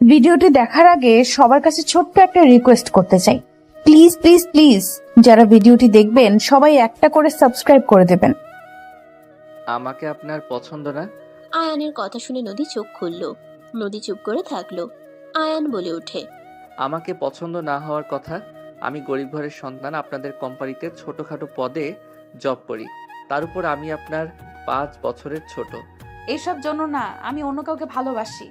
ভিডিওটি দেখার আগে সবার কাছে ছোট্ট একটা রিকোয়েস্ট করতে চাই, প্লিজ প্লিজ প্লিজ যারা ভিডিওটি দেখবেন সবাই একটা করে সাবস্ক্রাইব করে দেবেন। আমাকে আপনার পছন্দ না? আয়ানের কথা শুনে নদী চোখ খুলল। নদী চুপ করে থাকলো। আয়ান বলে ওঠে, আমাকে পছন্দ না হওয়ার কথা? আমি গরিব ঘরের সন্তান, আপনাদের কোম্পানিতে ছোটখাটো পদে জব করি, তার উপর আমি আপনার 5 বছরের ছোট। এসব জন্য না, আমি অন্য কাউকে ভালোবাসি।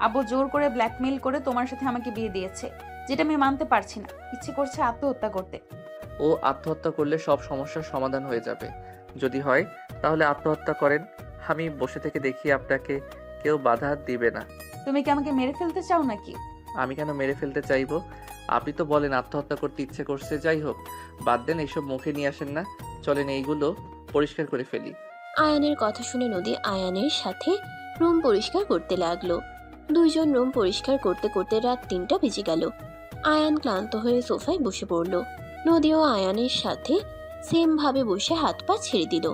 আব্বু জোর করে ব্ল্যাকমেইল করে তোমার সাথে আমাকে বিয়ে দিয়েছে, যেটা আমি মানতে পারছি না। ইচ্ছে করছে আত্মহত্যা করতে। ও আত্মহত্যা করলে সব সমস্যার সমাধান হয়ে যাবে। যদি হয় তাহলে আত্মহত্যা করেন, আমি বসে থেকে দেখি, আপনাকে কেউ বাধা দিবে না। তুমি কি আমাকে মেরে ফেলতে চাও নাকি? আমি কেন মেরে ফেলতে চাইবো? আপনি তো বলেন আত্মহত্যা করতে ইচ্ছে করছে। যাই হোক, বাদ দেন, এইসব মুখে নিয়ে আসেন না। চলেন এইগুলো পরিষ্কার করে ফেলি। আয়ানের কথা শুনে নদী আয়ানের সাথে রুম পরিষ্কার করতে লাগলো। দুইজন রুম পরিষ্কার করতে করতে রাত 3টা বেজে গেল। আয়ান ক্লান্ত হয়ে সোফায় বসে পড়ল। নদীও আয়ানের সাথে সেম ভাবে বসে হাত পা ছেড়ে দিল।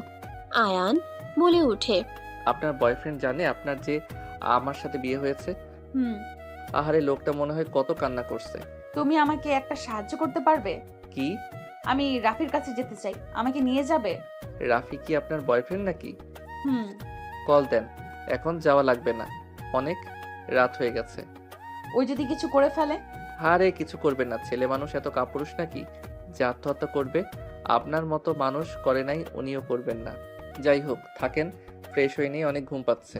আয়ান বলে ওঠে, আপনার বয়ফ্রেন্ড জানে আপনার যে আমার সাথে বিয়ে হয়েছে? হুম। আহারে, লোকটা মনে হয় কত কান্না করছে। তুমি আমাকে একটা সাহায্য করতে পারবে? কি? আমি রাফির কাছে যেতে চাই, আমাকে নিয়ে যাবে? রাফি কি আপনার বয়ফ্রেন্ড নাকি? হুম। কল দেন, এখন যাওয়া লাগবে না, অনেক রাত হয়ে গেছে। ওই যদি কিছু করে ফেলে? আরে কিছু করবে না, ছেলে মানুষ এত কাপুরুষ নাকি যে আত্মহত্যা করবে? আপনার মতো মানুষ করে নাই, উনিও করবেন না। যাই হোক, থাকেন, ফ্রেশ হয়ে নিয়ে অনেক ঘুম পাচ্ছে।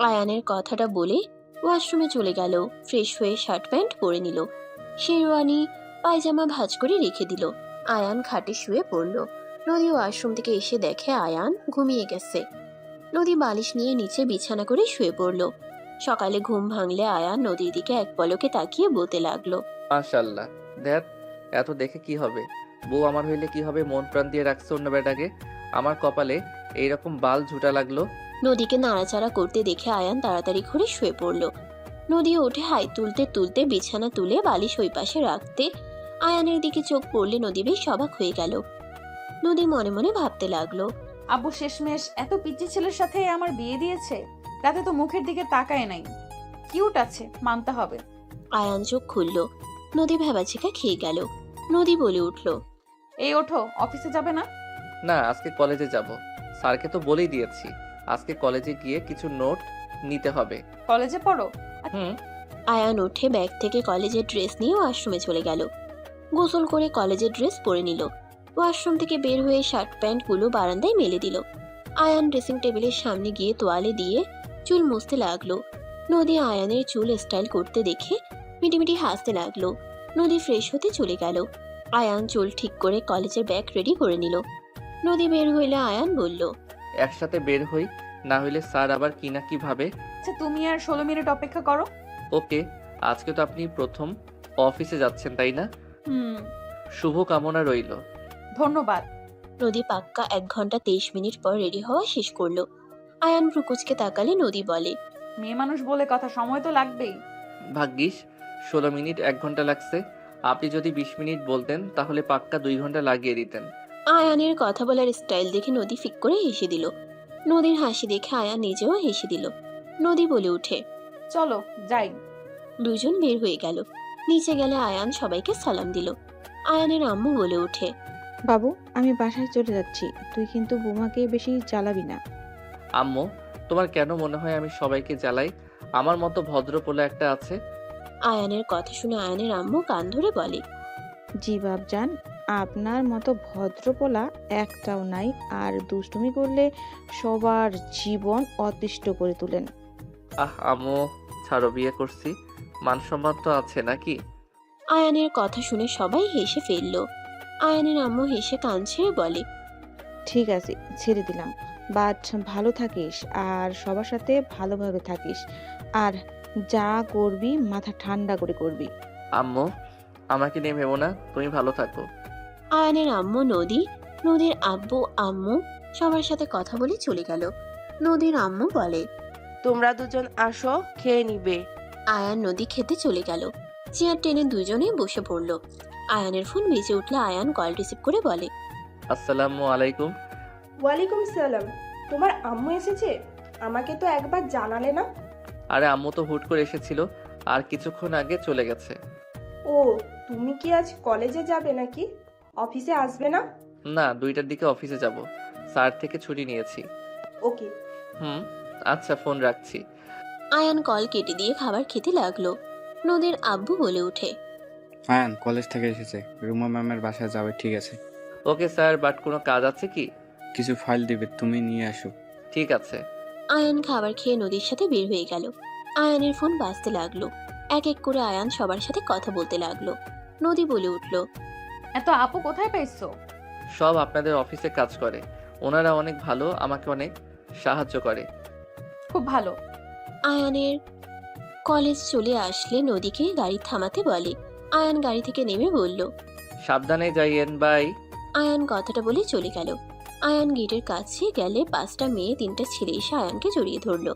আয়ানের কথাটা বলে ওয়াশরুমে চলে গেল। ফ্রেশ হয়ে শার্ট প্যান্ট পরে নিল। শেরওয়ানি পায়জামা ভাঁজ করে রেখে দিল। আয়ান খাটে শুয়ে পড়ল। নদী ওয়াশরুম থেকে এসে দেখে আয়ান ঘুমিয়ে গেছে। নদী বালিশ নিয়ে নিচে বিছানা করে শুয়ে পড়ল। সকালে ঘুম ভাঙলে আয়ান নদীর দিকে এক পলকে তাকিয়ে বলতে লাগলো, মাশাআল্লাহ, দেখ, এত দেখে কি হবে? বউ আমার হইলে কি হবে? মন প্রাণ দিয়ে রাখছে অন্য বেটাকে, আমার কপালে এইরকম বাল ঝুটা লাগলো। নদীকে নাড়াচাড়া করতে দেখে আয়ান তাড়াতাড়ি করে শুয়ে পড়ল। নদী উঠে হাই তুলতে তুলতে বিছানা তুলে বালিশ ওই পাশে রাখতে আয়ানের দিকে চোখ পড়লে নদী বেশ অবাক হয়ে গেল। নদী মনে মনে ভাবতে লাগলো, আব্বু শেষমেশ এত পিচ্চি ছেলের সাথে আমার বিয়ে দিয়েছে। রাতে তো মুখের দিকে তাকায় নাই। কিউট আছে, মানতে হবে। আয়ান চোখ খুলল। নদী ভেবাচিকা খেয়ে গেল। নদী বলে উঠল, এই ওঠো, অফিসে যাবে না? না, আজকে কলেজে যাব। স্যারকে তো বলেই দিয়েছি, আজকে কলেজে গিয়ে কিছু নোট নিতে হবে। কলেজে পড়ো? হুম। আয়ান উঠে ব্যাগ থেকে কলেজের ড্রেস নিয়ে ওয়াশরুমে চলে গেল। গোসল করে কলেজের ড্রেস পরে নিল। ওয়াশরুম থেকে বের হয়ে শার্ট প্যান্টগুলো বারান্দায় মেলে দিল। আয়ান ড্রেসিং টেবিলের সামনে গিয়ে তোয়ালে দিয়ে চুল মুছতে লাগলো। নদী আয়ানের চুল স্টাইল করতে দেখে মিটিমিটি হাসতে লাগলো। নদী ফ্রেশ হতে চলে গেল। আয়ান চুল ঠিক করে কলেজের ব্যাগ রেডি করে নিল। নদী বের হইলে আয়ান বলল, একসাথে বের হই, না হইলে স্যার আবার কি না কি ভাবে। আচ্ছা, তুমি আর 16 মিনিট অপেক্ষা করো। ওকে। আজকে তো আপনি প্রথম অফিসে যাচ্ছেন, তাই না? হুম। শুভ কামনা রইল। ধন্যবাদ। নদী পাক্কা 1 ঘন্টা 23 মিনিট পর রেডি হওয়া শেষ করলো। আয়ান ভ্রুকুচকে তাকালে নদী বলে, মেয়ে মানুষ বলে কথা, সময় তো লাগবেই। ভাগ্যিস 16 মিনিট 1 ঘন্টা লাগছে। আপনি যদি 20 মিনিট বলতেন তাহলে পাক্কা 2 ঘন্টা লাগিয়ে দিতেন। আয়ানের কথা বলার স্টাইল দেখে নদী ফিক করে হেসে দিল। নদীর হাসি দেখে আয়ান নিজেও হেসে দিল। নদী বলে উঠে, চলো যাই। দুইজন বের হয়ে গেল। নিচে গেলে আয়ান সবাইকে সালাম দিল। আয়ানের আম্মু বলে ওঠে, বাবু, আমি বাসায় চলে যাচ্ছি, তুই কিন্তু বোমাকে বেশি জ্বালাবি না। আম্মু, তোমার কেন মনে হয় আমি সবাইকে জ্বালাই? আমার মতো ভদ্র পোলা একটা আছে। আয়ানের কথা শুনে আয়ানের আম্মু কান ধরে বলে, জি বাপজান, আপনার মতো ভদ্রপোলা একটাও নাই, আর দুষ্টুমি করলে সবার জীবন অতিষ্ঠ করে তুলেন। আম্মু, ছাড়ো, বিয়ে করছি, মান সম্মান তো আছে নাকি? আয়ানের কথা শুনে সবাই হেসে ফেলল। আয়ানের আম্মু হেসে কান ছেড়ে বলে, ঠিক আছে, ছেড়ে দিলাম, বাট ভালো থাকিস আর সবার সাথে ভালোভাবে থাকিস, আর যা করবি মাথা ঠান্ডা করে করবি। আম্মু, আমাকে নিয়ে ভেবো না, তুমি ভালো থাকো। আয়ানের আম্মু নদী, নদীর আব্বু আম্মু সবার সাথে কথা বলে চলে গেল। নদীর আম্মু বলে, তোমরা দুজন আসো, খেয়ে নিবে। আয়ান নদী খেতে চলে গেল। চেয়ার টেনে দুজনেই বসে পড়ল। আয়ানের ফোন বেজে উঠলে আয়ান কল রিসিভ করে বলে, আসসালামু আলাইকুম। ওয়ালাইকুম সালাম। তোমার আম্মু এসেছে? আমাকে তো একবার জানালে না। আরে আম্মু তো হুট করে এসেছিল, আর কিছুক্ষণ আগে চলে গেছে। ও, তুমি কি আজ কলেজে যাবে নাকি অফিসে আসবে না? না, 2টার দিকে অফিসে যাব। স্যার থেকে ছুটি নিয়েছি। ওকে। হুম, আচ্ছা ফোন রাখছি। আয়ান কল কেটে দিয়ে খাবার খেতে লাগলো। নদীর আব্বু বলে ওঠে, আয়ান কলেজ থেকে এসেছে, রুমা ম্যামের বাসায় যাবে। ঠিক আছে, ওকে স্যার, বাট কোনো কাজ আছে কি? কিছু ফাইল দিবে, তুমি নিয়ে আসো। ঠিক আছে। আয়ান খাবার খেয়ে নদীর সাথে বের হয়ে গেল। আয়ানের ফোন বাজতে লাগলো। এক এক করে আয়ান সবার সাথে কথা বলতে লাগলো। নদী বলে উঠল, এত আপু কোথায় পাইছো? সব আপনাদের অফিসে কাজ করে। ওনারা অনেক ভালো, আমাকে অনেক সাহায্য করে। খুব ভালো। আয়ানের কলেজ চলে আসলে নদীকে গাড়ি থামাতে বলে। আয়ান গাড়ি থেকে নেমে বলল, সাবধানে যাইয়েন, বাই। আয়ান কথাটা বলে চলে গেল। আয়ান গেটের কাছে গেলে 5টা মেয়ে 3টা ছেলে এসে আয়ানকে জড়িয়ে ধরলো।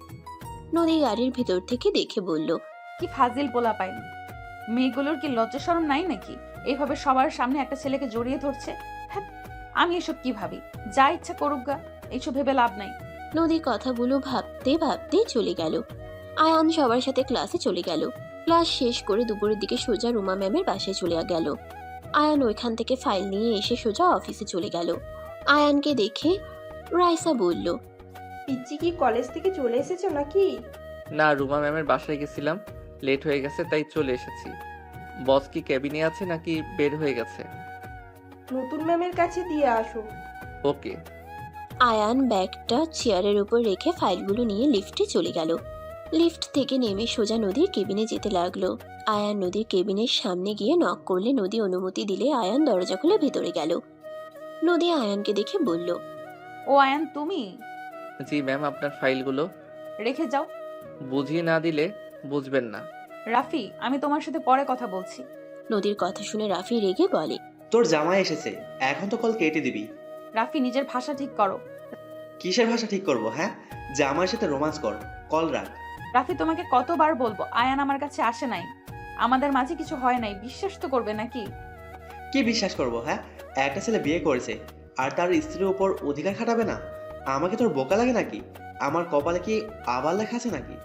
নদী গাড়ির ভিতর থেকে দেখে বলল, কি ফাজিল পোলা পাইনি। মেয়েগুলোর কি লজ্জা শরম নাই নাকি? এইভাবে সবার সামনে একটা ছেলেকে জড়িয়ে ধরছে। হ্যাঁ, আমি এসব কি ভাবি? যা ইচ্ছা করুক গা, এইসব ভেবে লাভ নাই। নদী কথাগুলো ভাবতে ভাবতে চলে গেল। আয়ান সবার সাথে ক্লাসে চলে গেল। ক্লাস শেষ করে দুপুরের দিকে সোজা রুমা ম্যামের বাসায় চলে গেল। আয়ান ওইখান থেকে ফাইল নিয়ে এসে সোজা অফিসে চলে গেল। আয়ানকে দেখে রাইসা বলল, পিচ্চি কি কলেজ থেকে চলে এসেছো নাকি? না, রুমা ম্যামের বাসায় গেছিলাম, লেট হয়ে গেছে তাই চলে এসেছি। বস কি কেবিনে আছে নাকি বের হয়ে গেছে? নতুন ম্যামের কাছে দিয়ে আসো। ওকে। আয়ান ব্যাগটা চেয়ারের উপর রেখে ফাইলগুলো নিয়ে লিফটে চলে গেল। লিফট থেকে নেমে সোজা নদীর কেবিনে যেতে লাগলো। আয়ান নদীর কেবিনের সামনে গিয়ে নক করলে নদী অনুমতি দিলে আয়ান দরজা খুলে ভেতরে গেল। নদী আয়ানকে দেখে বলল, ও আয়ান, তুমি? জি ম্যাম, আপনার ফাইলগুলো। রেখে যাও। বুঝিয়ে না দিলে বুঝবেন না। রাফি, আমি তোমার সাথে পরে কথা বলছি। নদীর কথা শুনে রাফি রেগে বলে, তোর জামাই এসেছে, এখন তো কল কেটে দিবি। রাফি, নিজের ভাষা ঠিক করো। কিসের ভাষা ঠিক করবো? হ্যাঁ, জামাইয়ের সাথে রোমান্স কর, কল রাখ। রাফি, তোমাকে কতবার বলবো আয়ান আমার কাছে আসে নাই, আমাদের মাঝে কিছু হয় নাই, বিশ্বাস তো করবে নাকি? কি বিশ্বাস করবো? হ্যাঁ, একটা ছেলে বিয়ে করেছে আর তার স্ত্রীর উপর অধিকার খাটাবে না? আমাকে তোর বোকা লাগে নাকি? আমার কপালে কি আবার লেখা আছে নাকি?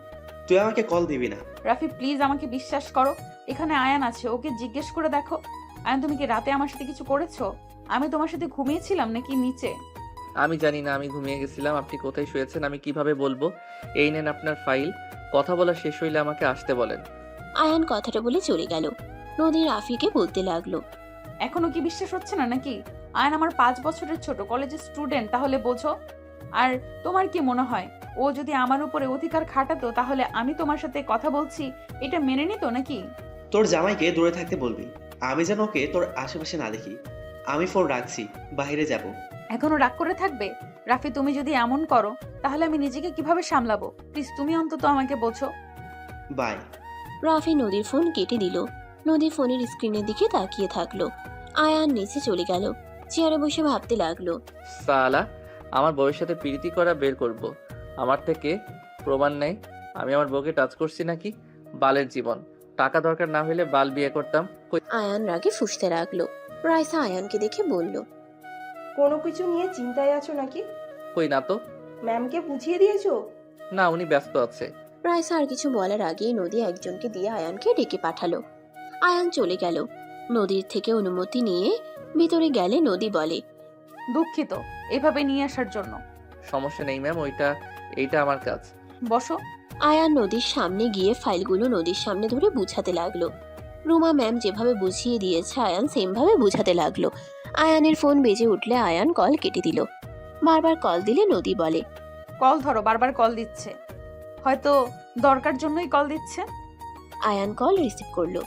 তুই আমাকে কল দিবি না। রাফি, প্লিজ আমাকে বিশ্বাস করো। এখানে আয়ান আছে, ওকে জিজ্ঞেস করে দেখো। আয়ান, তুমি কি রাতে আমার সাথে কিছু করেছো? আমি তোমার সাথে ঘুমিয়েছিলাম নাকি নিচে? আমি জানি না, আমি ঘুমিয়ে গেছিলাম। আপনি কোথায় শুয়েছেন আমি কিভাবে বলবো? এই নেন আপনার ফাইল। কথা বলা শেষ হইলে আমাকে আসতে বলেন। আয়ান কথাটা বলে চলে গেল। নদী রাফিকে বলতে লাগলো, এখনো কি বিশ্বাস হচ্ছে না নাকি? আয়ান আমার 5 বছরের ছোট কলেজের স্টুডেন্ট, তাহলে বোঝো। আর তোমার কি মনে হয় ও যদি আমার উপরে অধিকার খাটাতো তাহলে আমি তোমার সাথে কথা বলছি এটা মেনে নিত নাকি? তোর জামাইকে দূরে থাকতে বলবি, আমি যেন ওকে তোর আশেপাশে না দেখি। আমি ফোন রাখছি, বাইরে যাব। এখনো রাগ করে থাকবে? রাফি, তুমি যদি এমন করো তাহলে আমি নিজেকে কিভাবে সামলাবো? প্লিজ তুমি অন্তত আমাকে বোঝো। বাই। রাফি নদীর ফোন কেটে দিল। নদী ফোনের স্ক্রিনের দিকে তাকিয়ে থাকলো। আয়ান নিচে চলে গেল। চেয়ারে বসে ভাবতে লাগলো, সালা, আমার বউয়ের সাথে প্রীতি করা বের করব। আমার থেকে প্রমাণ নেই আমি আমার বউকে টাচ করছি নাকি। বালের জীবন, টাকা দরকার না হলে বাল বিয়ে করতাম। আয়ান রাগে ফুঁসতে লাগলো। রাইসা আয়ানকে দেখে বলল, কোনো কিছু নিয়ে চিন্তায় আছো নাকি? কই না তো। ম্যামকে বুঝিয়ে দিয়েছো? না, উনি ব্যস্ত আছে। রাইসা আর কিছু বলার আগেই নদী একজনকে দিয়ে আয়ানকে ডেকে পাঠালো। আয়ান চলে গেল। নদীর থেকে অনুমতি নিয়ে ভিতরে গেলে নদী বলে, দুঃখিত এভাবে নিয়ে আসার জন্য। সমস্যা নেই ম্যাম, এইটা আমার কাজ। বসো। আয়ান নদীর সামনে গিয়ে ফাইলগুলো নদীর সামনে ধরে বুঝাতে লাগলো। রুমা ম্যাম যেভাবে বুঝিয়ে দিয়েছে আয়ান সেম ভাবে বুঝাতে লাগলো। আয়ানের ফোন বেজে উঠলে আয়ান কল কেটে দিল। বারবার কল দিলে নদী বলে, কল ধরো, বারবার কল দিচ্ছে, হয়তো দরকার জন্যই কল দিচ্ছে। আয়ান কল রিসিভ করলো।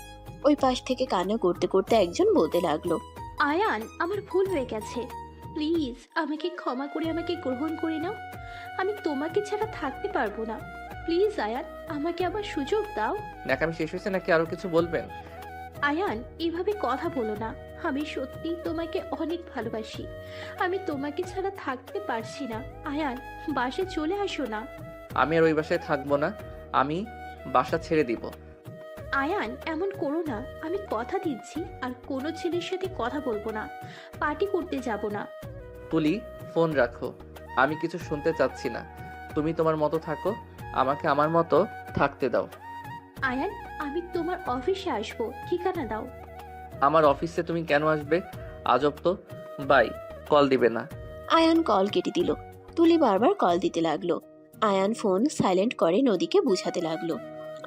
ওই পাশ থেকে কান্না করতে করতে একজন বলতে লাগলো, আয়ান, আমার ভুল হয়ে গেছে, প্লিজ আমাকে ক্ষমা করে আমাকে গ্রহণ করে নাও। আমি তোমাকে ছাড়া থাকতে পারবো না। প্লিজ আয়ান, আমাকে আবার সুযোগ দাও। ন্যাকামি শেষ হয়েছে নাকি আরো কিছু বলবেন? আয়ান, এভাবে কথা বলো না। আমি সত্যি তোমাকে অনেক ভালোবাসি। আমি তোমাকে ছাড়া থাকতে পারছি না। আয়ান, বাসে চলে আসো না। আমি আর ওই বাসায় থাকবো না, আমি বাসা ছেড়ে দিব। আয়ান, এমন করো না। আমি কথা দিচ্ছি আর কোনো ছেলের সাথে কথা বলবো না, পার্টি করতে যাব না। তুলি, ফোন রাখো, আমি কিছু শুনতে চাচ্ছি না। তুমি তোমার মতো থাকো, আমাকে আমার মতো থাকতে দাও। আয়ান, আমি তোমার অফিসে আসবো, ঠিকানা দাও। আমার অফিসে তুমি কেন আসবে? আজব তো। বাই। কল দিবে না। আয়ান কল কেটে দিল। তুলি বারবার কল দিতে লাগলো। আয়ান ফোন সাইলেন্ট করে নদীকে বুঝাতে লাগলো।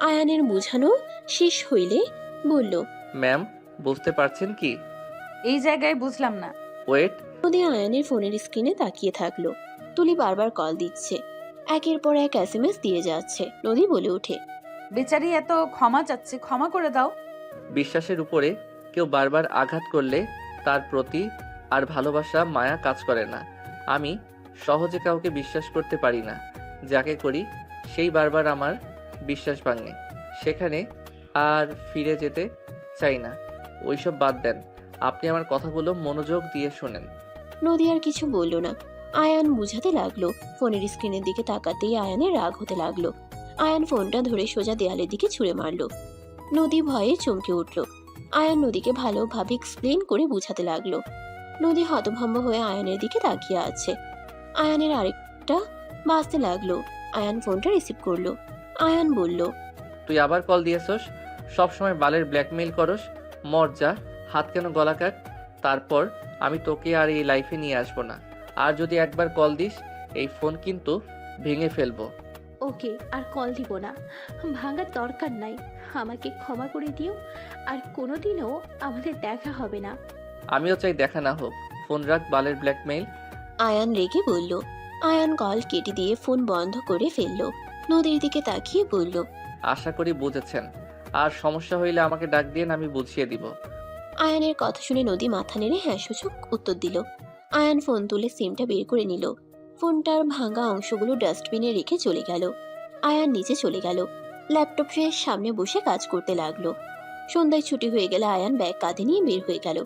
আয়ানের বুঝানো শেষ হইলে বলল, ম্যাম, বুঝতে পারছেন কি? এই জায়গায় বুঝলাম না। ওয়েট। নদী আয়ানের ফোনের স্ক্রিনে তাকিয়ে থাকলো। তুলি বারবার কল দিচ্ছে, একের পর এক এসএমএস দিয়ে যাচ্ছে। নদী বলে ওঠে, বেচারি এত ক্ষমা চাচ্ছে, ক্ষমা করে দাও। বিশ্বাসের উপরে কেউ বারবার আঘাত করলে তার প্রতি আর ভালোবাসা মায়া কাজ করে না। আমি সহজে কাউকে বিশ্বাস করতে পারি না। যাকে করি সেই বারবার আমার বিশ্বাস ভাঙে। সেখানে আর ফিরে যেতে চাই না। ওইসব বাদ দেন। আপনি আমার কথাগুলো মনোযোগ দিয়ে শোনেন। নদী আর কিছু বলল না। আয়ান বুঝাতে লাগলো। ফোনের স্ক্রিনের দিকে তাকাতেই আয়ানের রাগ হতে লাগলো। আয়ান ফোনটা ধরে সোজা দেয়ালের দিকে ছুঁড়ে মারলো। নদী ভয়ে চমকে উঠল। আয়ান নদীকে ভালোভাবে এক্সপ্লেন করে বুঝাতে লাগলো। নদী হতভম্ব হয়ে আয়ানের দিকে তাকিয়ে আছে। আয়ানের আরেকটা বাজতে লাগলো। আয়ান ফোনটা রিসিভ করলো। আয়ান বলল, তুই আবার কল দিয়েছস? সবসময় বালের ব্ল্যাকমেইল করস। মর যা, হাত কেন গলা কাট। তারপর আমি তোকে আর এই লাইফে নিয়ে আসবো না। আর যদি একবার কল দিস, এই ফোন কিন্তু ভেঙে ফেলবো। ওকে, আর কল দিব না, ভাঙার দরকার নাই। আমাকে ক্ষমা করে দিও, আর কোনোদিনও আমাদের দেখা হবে না। আমিও চাই দেখা না হোক। ফোন রাখ, বালের ব্ল্যাকমেইল। আয়ান রেগে বলল। আয়ান কল কেটে দিয়ে ফোন বন্ধ করে ফেললো। নদীর দিকে তাকিয়ে বলল, আশা করি বুঝেছেন। আর সমস্যা হইলে আমাকে ডাক দিন, আমি বুঝিয়ে দিব। আয়ানের কথা শুনে নদী মাথা নেড়ে হ্যাঁ সূচক উত্তর দিল। আয়ান ফোন তুলে সিমটা বের করে নিল। ফোনটার ভাঙা অংশগুলো ডাস্টবিনে রেখে চলে গেল। আয়ান নিচে চলে গেল। ল্যাপটপের সামনে বসে কাজ করতে লাগলো। সন্ধ্যায় ছুটি হয়ে গেলে আয়ান ব্যাগ কাঁধে নিয়ে বের হয়ে গেল।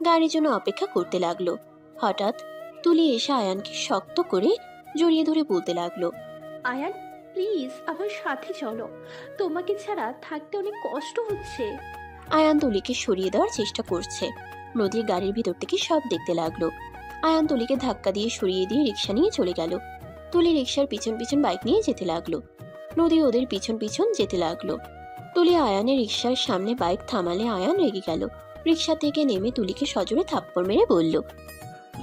গাড়ির জন্য অপেক্ষা করতে লাগলো। হঠাৎ তুলি এসে আয়ানকে শক্ত করে জড়িয়ে ধরে বলতে লাগলো, আয়ান, প্লিজ আমার সাথে চলো, তোমাকে ছাড়া থাকতে অনেক কষ্ট হচ্ছে। আয়ান তুলিকে সরিয়ে দেওয়ার চেষ্টা করছে। নদীর গাড়ির ভিতর থেকে সব দেখতে লাগলো। আয়ান তুলিকে ধাক্কা দিয়ে সরিয়ে দিয়ে রিক্সা নিয়ে চলে গেল। তুলি রিক্সার পিছন পিছন বাইক নিয়ে যেতে লাগলো। নদী ওদের পিছন পিছন যেতে লাগলো। তুলি আয়ানের রিক্সার সামনে বাইক থামালে আয়ান রেগে গেল। রিক্সা থেকে নেমে তুলিকে সজোরে থাপ্পড় মেরে বলল,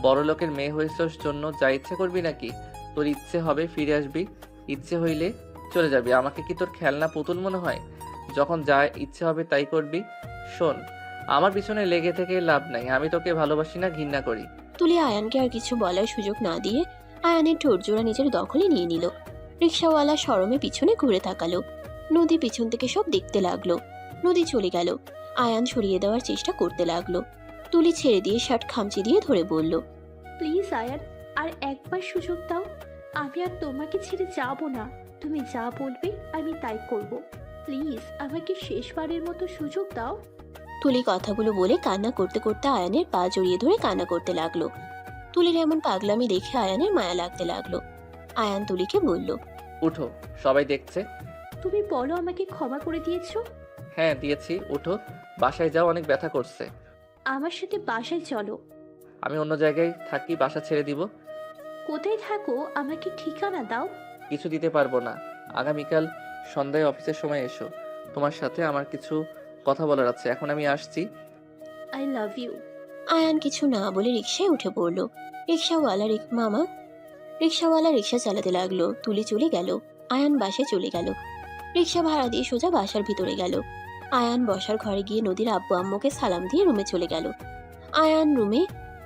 বড় লোকের মেয়ে হয়েছস জন্য যা ইচ্ছে করবি নাকি? তোর ইচ্ছে হবে ফিরে আসবি, ইচ্ছে হইলে চলে যাবি। আমাকে কি তোর খেলনা পুতুল মনে হয়? যখন যা ইচ্ছে হবে তাই করবি। শোন, আমার পিছনে লেগে থেকে লাভ নাই। আমি তোকে ভালোবাসি না, ঘৃণা করি। তুলি আয়ানকে আর কিছু বলার সুযোগ না দিয়ে আয়ানের ঠোঁট জোড়া নিজের দখলে নিয়ে নিল। রিক্সাওয়ালা শরমে পিছনে ঘুরে তাকালো। নদী পিছন থেকে সব দেখতে লাগলো। নদী চলে গেল। আয়ান সরিয়ে দেওয়ার চেষ্টা করতে লাগলো। তুলি ছেড়ে দিয়ে শার্ট খামচি দিয়ে ধরে বলল, প্লিজ আয়ান, আর একবার সুযোগ দাও। আমি আর তোমাকে ছেড়ে যাব না। তুমি যা বলবে আমি তাই করব। প্লিজ আমাকে শেষবারের মতো সুযোগ দাও। তুলি কথাগুলো বলে কান্না করতে করতে আয়ানের পা জড়িয়ে ধরে কান্না করতে লাগলো। তুলির এমন পাগলামি দেখে আয়ানের মায়া লাগতে লাগলো। আয়ান তুলিকে বলল, উঠো, সবাই দেখছে। তুমি বলো আমাকে ক্ষমা করে দিয়েছো। হ্যাঁ দিয়েছি, উঠো। বাসায় যাও, অনেক ব্যথা করছে। আমার সাথে বাসায় চলো। আমি অন্য জায়গায় থাকি, বাসা ছেড়ে দিব। কোথায় থাকো আমাকে ঠিকানা দাও। কিছু দিতে পারবো না। আগামীকাল সন্ধ্যায় অফিসের সময় এসো। তোমার সাথে আমার কিছু কথা বলার আছে। এখন আমি আসছি। I love you. আয়ান কিছু না বলে রিক্সায় উঠে পড়লো। রিক্সাওয়ালা রিক্সা চালাতে লাগলো। তুলি চলে গেল। আয়ান বাসায় চলে গেল। রিক্সা ভাড়া দিয়ে সোজা বাসার ভিতরে গেল। আয়ান বসার ঘরে গিয়ে নদীর আব্বু আম্মুকে সালাম দিয়ে রুমে চলে গেল। আয়ান রুমে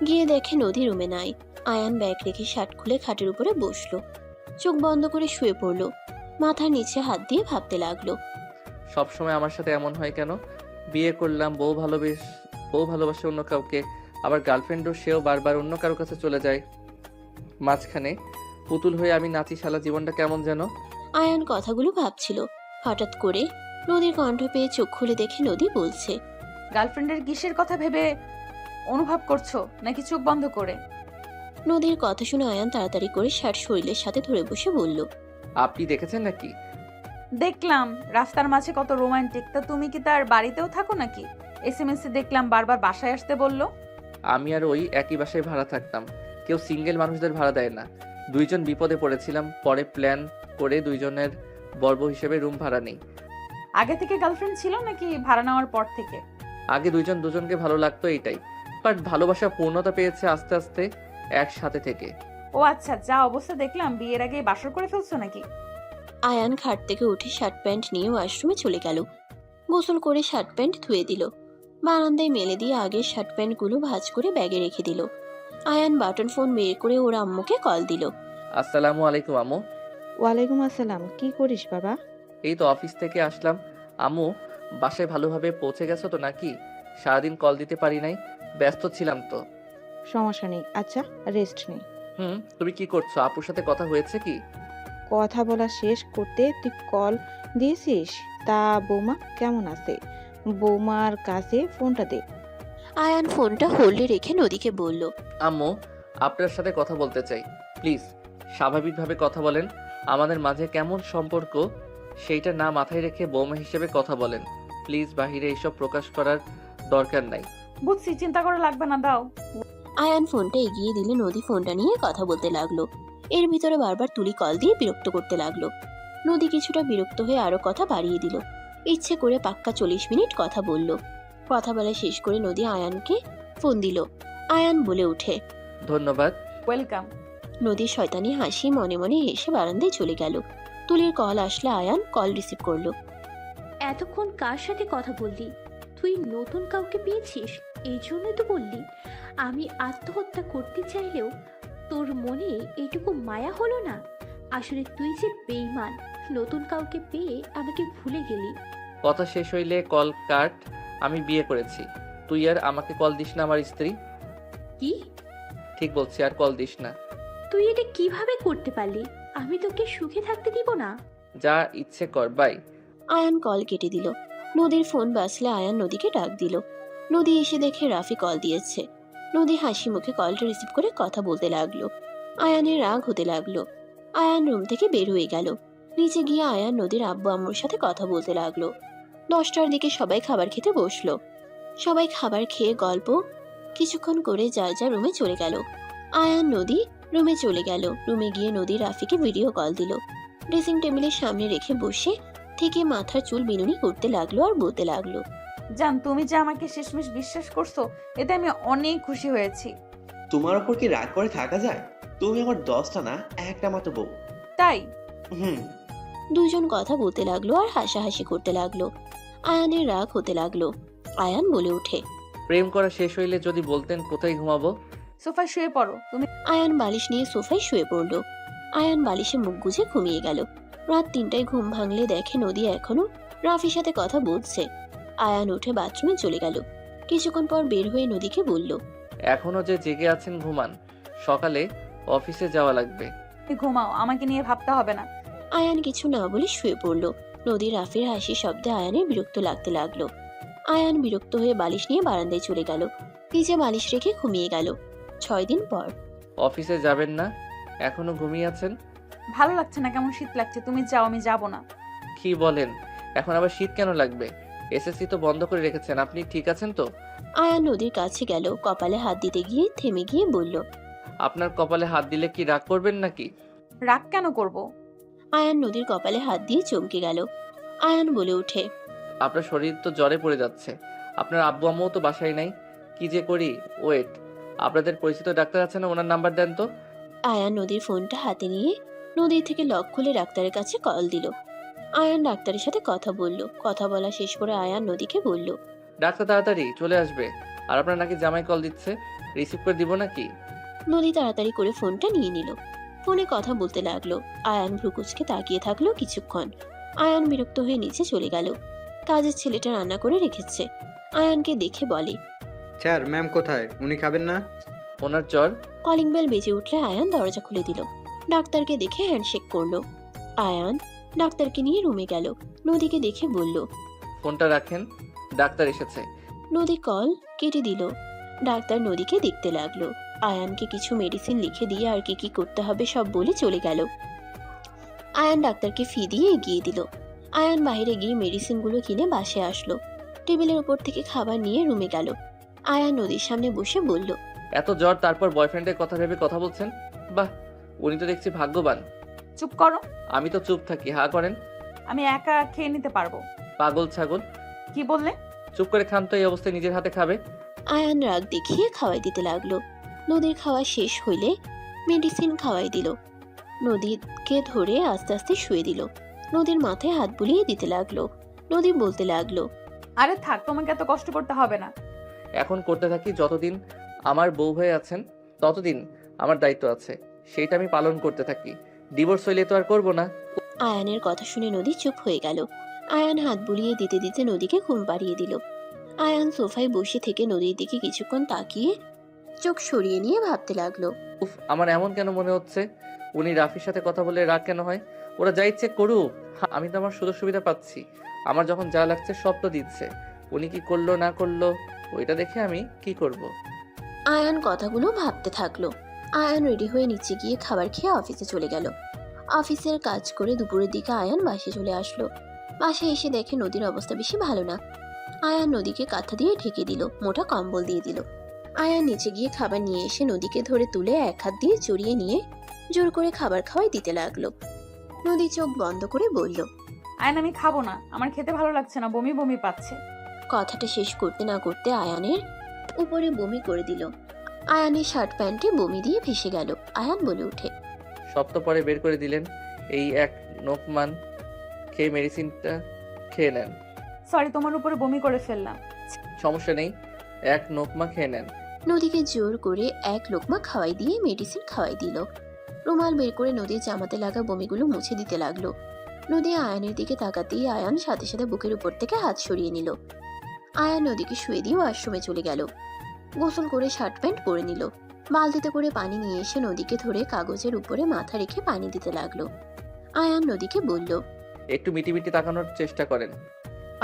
গিয়ে দেখে নদী রুমে নাই। আয়ান ব্যাগ রেখে শার্ট খুলে খাটের উপরে বসলো। চোখ বন্ধ করে শুয়ে পড়লো। মাথার নিচে হাত দিয়ে ভাবতে লাগলো, সব সময় আমার সাথে এমন হয় কেন? বিয়ে করলাম, বউ ভালোবাসে অন্য কাউকে, আবার গার্লফ্রেন্ডও সেও বারবার অন্য কারো কাছে চলে যায়। মাঝখানে পুতুল হয়ে আমি নাচি। সারা জীবনটা কেমন যেন। আয়ান কথাগুলো ভাবছিল। হঠাৎ করে নদীর কণ্ঠ পেয়ে চোখ খুলে দেখে নদী বলছে, গার্লফ্রেন্ডের কিসের কথা ভেবে অনুভব করছো, নাকি চোখ বন্ধ করে? নদীর কথা শুনে আয়ান তাড়াতাড়ি করে শার্ট শরীরের সাথে ধরে বসে বলল, আপনি দেখেছেন নাকি? দেখলাম রাস্তার মাঝে কত রোমান্টিক। তা তুমি কি তার বাড়িতেও থাকো নাকি? এসএমএস এ দেখলাম বারবার বাসায় আসতে বললো। আমি আর ওই একই বাসায় ভাড়া থাকতাম। কেউ সিঙ্গেল মানুষদের ভাড়া দেয় না। দুইজন বিপদে পড়েছিলাম, পরে প্ল্যান করে দুইজনের বর্ব হিসেবে রুম ভাড়া নেই। আগে থেকে গার্লফ্রেন্ড ছিল নাকি ভাড়া নেওয়ার পর থেকে? আগে দুইজন দুজনকে ভালো লাগতো এইটাই, বাট ভালোবাসা পূর্ণতা পেয়েছে আস্তে আস্তে একসাথে থেকে। ও আচ্ছা, যা অবস্থা দেখলাম বিয়ের আগে বাসর করে ফেলছো নাকি? আয়ান খাট থেকে উঠে শার্ট প্যান্ট নিয়ে ওয়াশরুমে চলে গেল। গোসল করে শার্ট প্যান্ট ধুয়ে দিল। বারান্দায় মেলে দিয়ে আগের শার্ট প্যান্টগুলো ভাঁজ করে ব্যাগে রেখে দিল। আয়ান বাটন ফোন বের করে ওর আম্মুকে কল দিল। আসসালামু আলাইকুম আম্মু। ওয়ালাইকুম আসসালাম। কি করিস বাবা? এই তো অফিস থেকে আসলাম। আম্মু, বাসায় ভালোভাবে পৌঁছে গেছো তো নাকি? সারাদিন কল দিতে পারি নাই, ব্যস্ত ছিলাম তো। সমস্যা নেই, আচ্ছা রেস্ট নেই। তুমি কি করছো? আপুর সাথে কথা হয়েছে কি? কথা বলা শেষ করতে তুই কল দিয়েছিস? তা বৌমা কেমন আছে? বৌমার কাছে ফোনটা দে। আয়ান ফোনটা হোল্ডে রেখে নদীকে বলল। আম্মু, আপনার সাথে কথা বলতে চাই, প্লিজ। স্বাভাবিকভাবে কথা বলেন। আমাদের মাঝে কেমন সম্পর্ক সেইটা না মাথায় রেখে বৌমা হিসেবে কথা বলেন প্লিজ। বাহিরে এইসব প্রকাশ করার দরকার নাই। বুঝছি, চিন্তা করা লাগবে না, দাও। আয়ান ফোনটা এগিয়ে দিলে নদী ফোনটা নিয়ে কথা বলতে লাগলো। এর ভিতরে বারবার তুলি কল দিয়ে বিরক্ত করতে লাগলো। নদী কিছুটা বিরক্ত হয়ে আরো কথা বাড়িয়ে দিল। ইচ্ছে করে পাক্কা 40 মিনিট কথা বলল। কথা বলা শেষ করে নদী আয়ানকে ফোন দিল। আয়ান বলে ওঠে, ধন্যবাদ। ওয়েলকাম। নদীর শয়তানি হাসি মনে মনে হেসে বারান্দায় চলে গেল। তুলির কল আসলে আয়ান কল রিসিভ করলো। এতক্ষণ কার সাথে কথা বললি? তুই নতুন কাউকে পেয়েছিস, এই জন্যই তো বললি। আমি আত্মহত্যা করতে চাইলেও তোর মনে এইটুকু মায়া হলো না? আসলে তুই যে বেঈমান, নতুন কাউকে পেয়ে আমাকে ভুলে গেলি। কথা শেষ হইলে কল কাট। আমি বিয়ে করেছি। তুই আর আমাকে কল দিস না, আমার স্ত্রী। কি? ঠিক বলছি, আর কল দিস না। তুই এটা কিভাবে করতে পারলি? আমি তোকে সুখে থাকতে দিব না। যা ইচ্ছে কর, বাই। আয়ান কল কেটে দিল। নদীর ফোন বাজলে আয়ান নদীকে ডাক দিল। নদী এসে দেখে রাফি কল দিয়েছে। নদী হাসি মুখে কলটা রিসিভ করে কথা বলতে লাগলো। আয়ানের রাগ হতে লাগলো। আয়ান রুম থেকে বের হয়ে গেল। নিচে গিয়ে আয়ান নদীর আব্বু আম্মুর সাথে কথা বলতে লাগলো। 10টার দিকে সবাই খাবার খেতে বসলো। সবাই খাবার খেয়ে গল্প কিছুক্ষণ করে যার যার রুমে চলে গেল। আয়ান নদী রুমে চলে গেল। রুমে গিয়ে নদী রাফিকে ভিডিও কল দিল। ড্রেসিং টেবিলের সামনে রেখে বসে থেকে মাথার চুল বিনুনি করতে লাগলো আর বলতে লাগলো, জান, তুমি যে আমাকে শেষমেশ বিশ্বাস করছো, এতে আমি অনেক খুশি হয়েছি। তোমার ওপর কি রাগ করে থাকা যায়? তুমি আমার 10টা না, একটা মাত্র বউ। তাই? হুম। দুজন কথা বলতে লাগলো আর হাসাহাসি করতে লাগলো। আয়ানের রাগ হতে লাগলো। আয়ান বলে ওঠে, প্রেম করা শেষ হইলে যদি বলতেন কোথায় ঘুমাবো। সোফায় শুয়ে পড়ো তুমি। আয়ান বালিশ নিয়ে সোফায় শুয়ে পড়লো। আয়ান বালিশে মুখ গুজে ঘুমিয়ে গেল। রাত 3টায় ঘুম ভাঙলে দেখে নদী এখনো রাফির সাথে কথা বলছে। আয়ান উঠে বাথরুমে চলে গেল। কিছুক্ষণ পর বের হয়ে নদীকে বলল, এখনো যে জেগে আছেন ঘুমান, সকালে অফিসে যাওয়া লাগবে। ঘুমাও, আমাকে নিয়ে ভাবতে হবে না। আয়ান কিছু না বলে শুয়ে পড়ল। নদী রাফির হাসি শব্দে আয়ানের বিরক্ত লাগতে লাগলো। আয়ান বিরক্ত হয়ে বালিশ নিয়ে বারান্দায় চলে গেল। নিচে বালিশ রেখে ঘুমিয়ে গেল। 6 দিন পর অফিসে যাবেন না? এখনো ঘুমিয়ে আছেন? ভালো লাগছে না, কেমন শীত লাগছে। তুমি যাও, আমি যাব না। কি বলেন? এখন আবার শীত কেন লাগবে? এসএসসি তো বন্ধ করে রেখেছেন, আপনি ঠিক আছেন তো? আয়ান নদীর কাছে গেল। কপালে হাত দিতে গিয়ে থেমে গিয়ে বলল, আপনার কপালে হাত দিলে কি রাগ করবেন নাকি? রাগ কেন করব? আয়ান নদীর কপালে হাত দিয়ে চমকে গেল। আয়ান বলে ওঠে, আপনার শরীর তো জ্বরে পড়ে যাচ্ছে। আপনার আব্বু আম্মুও তো বাসায় নাই। কি যে করি। ওয়েট, আপনাদের পরিচিত ডাক্তার আছে না? ওনার নাম্বার দেন তো। আয়ান নদীর ফোনটা হাতে নিয়ে নদীর থেকে লক খুলে ডাক্তারের কাছে কল দিল। আয়ান ডাক্তারের সাথে কথা বলল। কথা বলা শেষ করে আয়ান নদীকে বলল, ডাক্তার তাড়াতাড়ি চলে আসবে। আর আপনার নাকি জামাই কল দিচ্ছে, রিসিভ করে দিব নাকি? নদী তাড়াতাড়ি করে ফোনটা নিয়ে নিল। ফোনে কথা বলতে লাগলো। আয়ান ভ্রুকুচকে তাকিয়ে থাকলো কিছুক্ষণ। আয়ান বিরক্ত হয়ে নিচে চলে গেল। কাজের ছেলেটা রান্না করে রেখেছে। আয়ানকে দেখে বলে, স্যার, ম্যাম কোথায়? উনি খাবেন না? ওনার জ্বর। কলিং বেল বেজে উঠলে আয়ান দরজা খুলে দিল। ডাক্তারকে দেখে হ্যান্ডশেক করলো। আয়ান ডাক্তারকে নিয়ে রুমে গেল। নদীকে দেখে বলল, ফোনটা রাখেন, ডাক্তার এসেছে। নদী কল কেটে দিল। ডাক্তার নদীকে দেখতে লাগলো। আয়ানকে কিছু মেডিসিন লিখে দিয়ে আর কি কি করতে হবে সব বলে চলে গেল। আয়ান ডাক্তারকে ফি দিয়ে এগিয়ে দিল। আয়ান বাইরে গিয়ে মেডিসিনগুলো কিনে বাসে আসলো। টেবিলের উপর থেকে খাবার নিয়ে রুমে গেল। আয়ান নদীর সামনে বসে বলল, এত জ্বর, তারপর বয়ফ্রেন্ডের কথা ভেবে কথা বলছেন। বাহ, উনি তো দেখছি ভাগ্যবান। চুপ করো। আমি তো চুপ থাকি, হা করেন। আমি একা খেয়ে নিতে পারবো। পাগল ছাগল। কি বললে? চুপ করে খান তো, এই অবস্থায় নিজের হাতে খাবে। আয়ান রাগ দেখিয়ে খাওয়াই দিতে লাগলো। নদীর খাওয়া শেষ হইলে মেডিসিন খাওয়াই দিল। নদীকে ধরে আস্তে আস্তে শুয়ে দিল। নদীর মাথায় হাত বুলিয়ে দিতে লাগলো। নদী বলতে লাগলো, আরে থাক, তোমাকে এত কষ্ট করতে হবে না। এখন করতে থাকি, যতদিন আমার বউ হয়ে আছেন ততদিন আমার দায়িত্ব আছে, সেইটা আমি পালন করতে থাকি। ডিভোর্স হইলে তো আর করবো না। আয়ানের কথা শুনে নদী চুপ হয়ে গেল। আয়ান হাত বুলিয়ে দিতে দিতে নদীকে ঘুম পাড়িয়ে দিল। আয়ান সোফায় বসে থেকে নদীর দিকে কিছুক্ষণ তাকিয়ে চোখ সরিয়ে নিয়ে ভাবতে লাগলো। উফ, আমার এমন কেন মনে হচ্ছে উনি রাফির সাথে কথা বলে রাগ কেন হয়? ওরা যা ইচ্ছে করুক, আমি তো আমার সুযোগ সুবিধা পাচ্ছি। আমার যখন যা লাগছে সব তো দিচ্ছে। উনি কি করলো না করলো ওইটা দেখে আমি কি করব? আয়ান কথাগুলো ভাবতে থাকলো। আয়ান রেডি হয়ে নিচে গিয়ে খাবার খেয়ে অফিসে চলে গেল। অফিসের কাজ করে দুপুরের দিকে আয়ান বাসায় চলে আসলো। বাসায় এসে দেখে নদীর অবস্থা বেশি ভালো না। আয়ান নদীকে কাঁথা দিয়ে ঢেকে দিল, মোটা কম্বল দিয়ে দিল। আয়ান নিচে গিয়ে খাবার নিয়ে এসে নদীকে ধরে তুলে এক হাত দিয়ে জড়িয়ে নিয়ে জোর করে খাবার খাওয়াই দিতে লাগলো। নদী চোখ বন্ধ করে বলল, আয়ন আমি খাবো না, আমার খেতে ভালো লাগছে না, বমি বমি পাচ্ছে। কথাটা শেষ করতে না করতে আয়ানের উপরে বমি করে দিল। আয়ানের শার্ট প্যান্টে বমি দিয়ে ভেসে গেল। আয়ান বলে উঠে, সব তো পরে বের করে দিলেন। এই এক নোকমান খেয়ে মেডিসিনটা খেয়ে নেন। সরি, তোমার উপরে বমি করে ফেললাম। সমস্যা নেই, এক নোকমা খেয়ে নেন। নদীকে জোর করে এক লোকমা খাওয়াই দিয়ে মেডিসিন খাওয়াই দিল। রুমাল বের করে নদীর জামাতে লাগা বমিগুলো মুছে দিতে লাগলো। নদী আয়ানের দিকে তাকাতেই আয়ান সাথে সাথে বুকের উপর থেকে হাত সরিয়ে নিল। আয়ান নদীকে শুয়ে দিয়ে ওয়াশরুমে চলে গেল। গোসল করে শার্ট প্যান্ট পরে নিল। বালতিতে করে পানি নিয়ে এসে নদীকে ধরে কাগজের উপরে মাথা রেখে পানি দিতে লাগলো। আয়ান নদীকে বলল, একটু মিটিমিটি তাকানোর চেষ্টা করেন।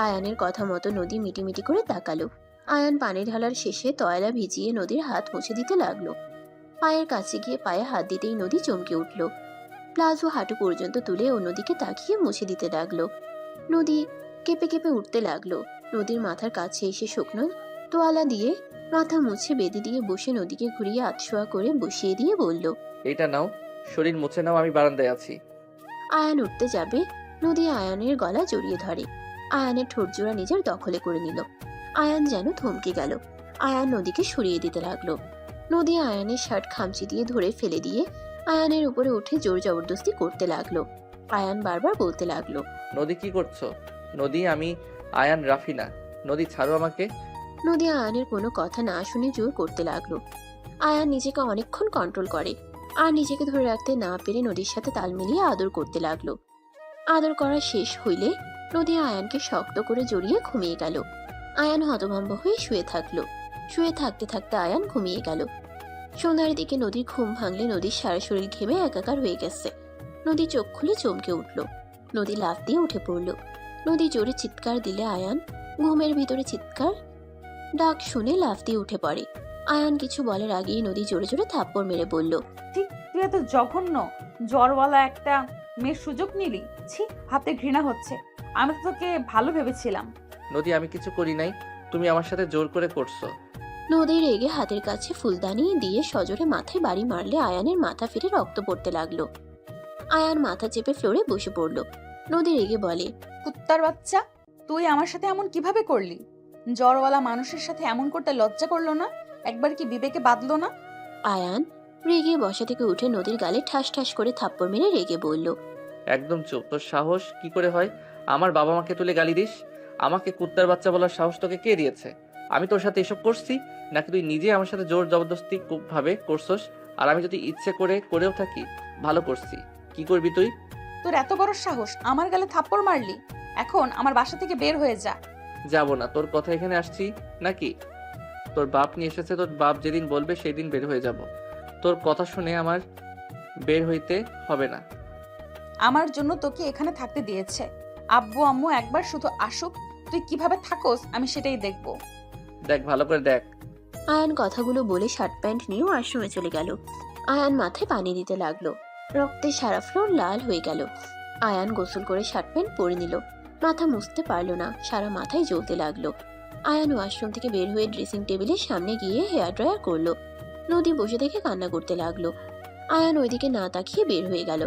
আয়ানের কথা মতো নদী মিটিমিটি করে তাকালো। আয়ান পানি ঢালার শেষে তয়লা ভিজিয়ে নদীর হাত মুছে দিতে লাগলো। পায়ের কাছে গিয়ে পায়ে হাত দিতেই নদী চমকে উঠল। প্লাজো হাঁটু পর্যন্ত তুলে অন্যদিকে তাকিয়ে মুছে দিতে লাগলো। নদী কেঁপে কেঁপে উঠতে লাগলো। নদীর মাথার কাছে এসে শুকনো তোয়ালা দিয়ে মাথা মুছে বেঁধে দিয়ে বসে নদীকে ঘুরিয়ে আতশোয়া করে বসিয়ে দিয়ে বলল, এটা নাও, শরীর মুছে নাও, আমি বারান্দায় আছি। আয়ান উঠতে যাবে, নদী আয়ানের গলা জড়িয়ে ধরে। আয়ানের ঠোঁট জোড়া নিজের দখলে করে নিল। আয়ান যেন থমকে গেল। আয়ান নদীকে সরিয়ে দিতে লাগলো। নদী আয়ানের শার্ট খামচি দিয়ে ধরে ফেলে দিয়ে আয়ানের উপরে উঠে জোর জবরদস্তি করতে লাগলো। আয়ান বারবার বলতে লাগলো, নদী কি করছো? নদী, আমি আয়ান, রাফি না। নদী ছাড়ো আমাকে। নদী আয়ানের কোনো কথা না শুনে জোর করতে লাগলো। আয়ান নিজেকে অনেকক্ষণ কন্ট্রোল করে আর নিজেকে ধরে রাখতে না পেরে নদীর সাথে তাল মিলিয়ে আদর করতে লাগলো। আদর করা শেষ হইলে নদী আয়ানকে শক্ত করে জড়িয়ে ঘুমিয়ে গেল। আয়ান হতভম্ব হয়ে শুয়ে থাকলো। শুয়ে থাকতে থাকতে আয়ান ঘুমিয়ে গেল। সন্ধ্যার দিকে নদীর ঘুম ভাঙলে নদীর সারা শরীর ঘেমে একাকার হয়ে গেছে। নদী চোখ খুলে চমকে উঠল। নদী লাফ দিয়ে উঠে পড়ল। নদী জোরে চিৎকার দিলে আয়ান ঘুমের ভিতরে চিৎকার ডাক শুনে লাফ দিয়ে উঠে পড়ে। আয়ান কিছু বলার আগেই নদী জোরে জোরে থাপ্পড় মেরে বলল, ঠিক, তুই এত জঘন্য জ্বরওয়ালা একটা মেয়ের সুযোগ নিলি। ছি, ভাবতে ঘৃণা হচ্ছে। আমি তো তোকে ভালো ভেবেছিলাম। নদী, আমি কিছু করি নাই, তুমি আমার সাথে জোর করে করছো। নদী রেগে হাতের কাছে ফুলদানি দিয়ে সজোরে মাথায় বাড়ি মারলে আয়ানের মাথা ফেটে রক্ত পড়তে লাগলো। আয়ান মাথা চেপে ফ্লোরে বসে পড়ল। নদী রেগে বলে, কুত্তার বাচ্চা, তুই আমার সাথে এমন কিভাবে করলি? জ্বরওয়ালা মানুষের সাথে এমন করতে লজ্জা করলো না? একবার কি বিবেকে বাঁধলো না? আয়ান রেগে বসা থেকে উঠে নদীর গালে ঠাস ঠাস করে থাপ্পড় মেরে রেগে বলল, একদম চুপ। তোর সাহস কি করে হয় আমার বাবা মাকে তুলে গালি দিস? আমাকে কুত্তার বাচ্চা বলার সাহস তোকে কে দিয়েছে? আমি তোর সাথে এসব করছি নাকি তুই নিজে আমার সাথে জোর জবরদস্তি ভাবে করছস? আর আমি যদি ইচ্ছে করে করেও থাকি, ভালো করছি। কি করবি তুই? তোর এত বড় সাহস, আমার গালে থাপ্পড় মারলি? এখন আমার বাসা থেকে বের হয়ে যা। যাব না, তোর কথা এখানে আসছি নাকি? তোর বাপ নিয়ে এসেছে, তোর বাপ যেদিন বলবে সেই দিন বের হয়ে যাব। তোর কথা শুনে আমার বের হইতে হবে না। আমার জন্য তোকে এখানে থাকতে দিয়েছে। আব্বু আম্মু একবার শুধু আসুক, তুই কিভাবে থাকোস আমি সেটাই দেখবো। দেখ, ভালো করে দেখ। আয়ান কথাগুলো বলে শার্ট প্যান্ট নিয়ে ওয়াশরুমে চলে গেল। আয়ান মাথায় পানি দিতে লাগলো। রক্তে সারা ফ্লোর লাল হয়ে গেল। আয়ান গোসল করে শার্ট প্যান্ট পরে নিল। মাথা মুছতে পারলো না, সারা মাথায় জ্বলতে লাগলো। আয়ান ওয়াশরুম থেকে বের হয়ে ড্রেসিং টেবিলের সামনে গিয়ে হেয়ার ড্রায়ার করলো। নদী বসে দেখে কান্না করতে লাগলো। আয়ান ওইদিকে না তাকিয়ে বের হয়ে গেল।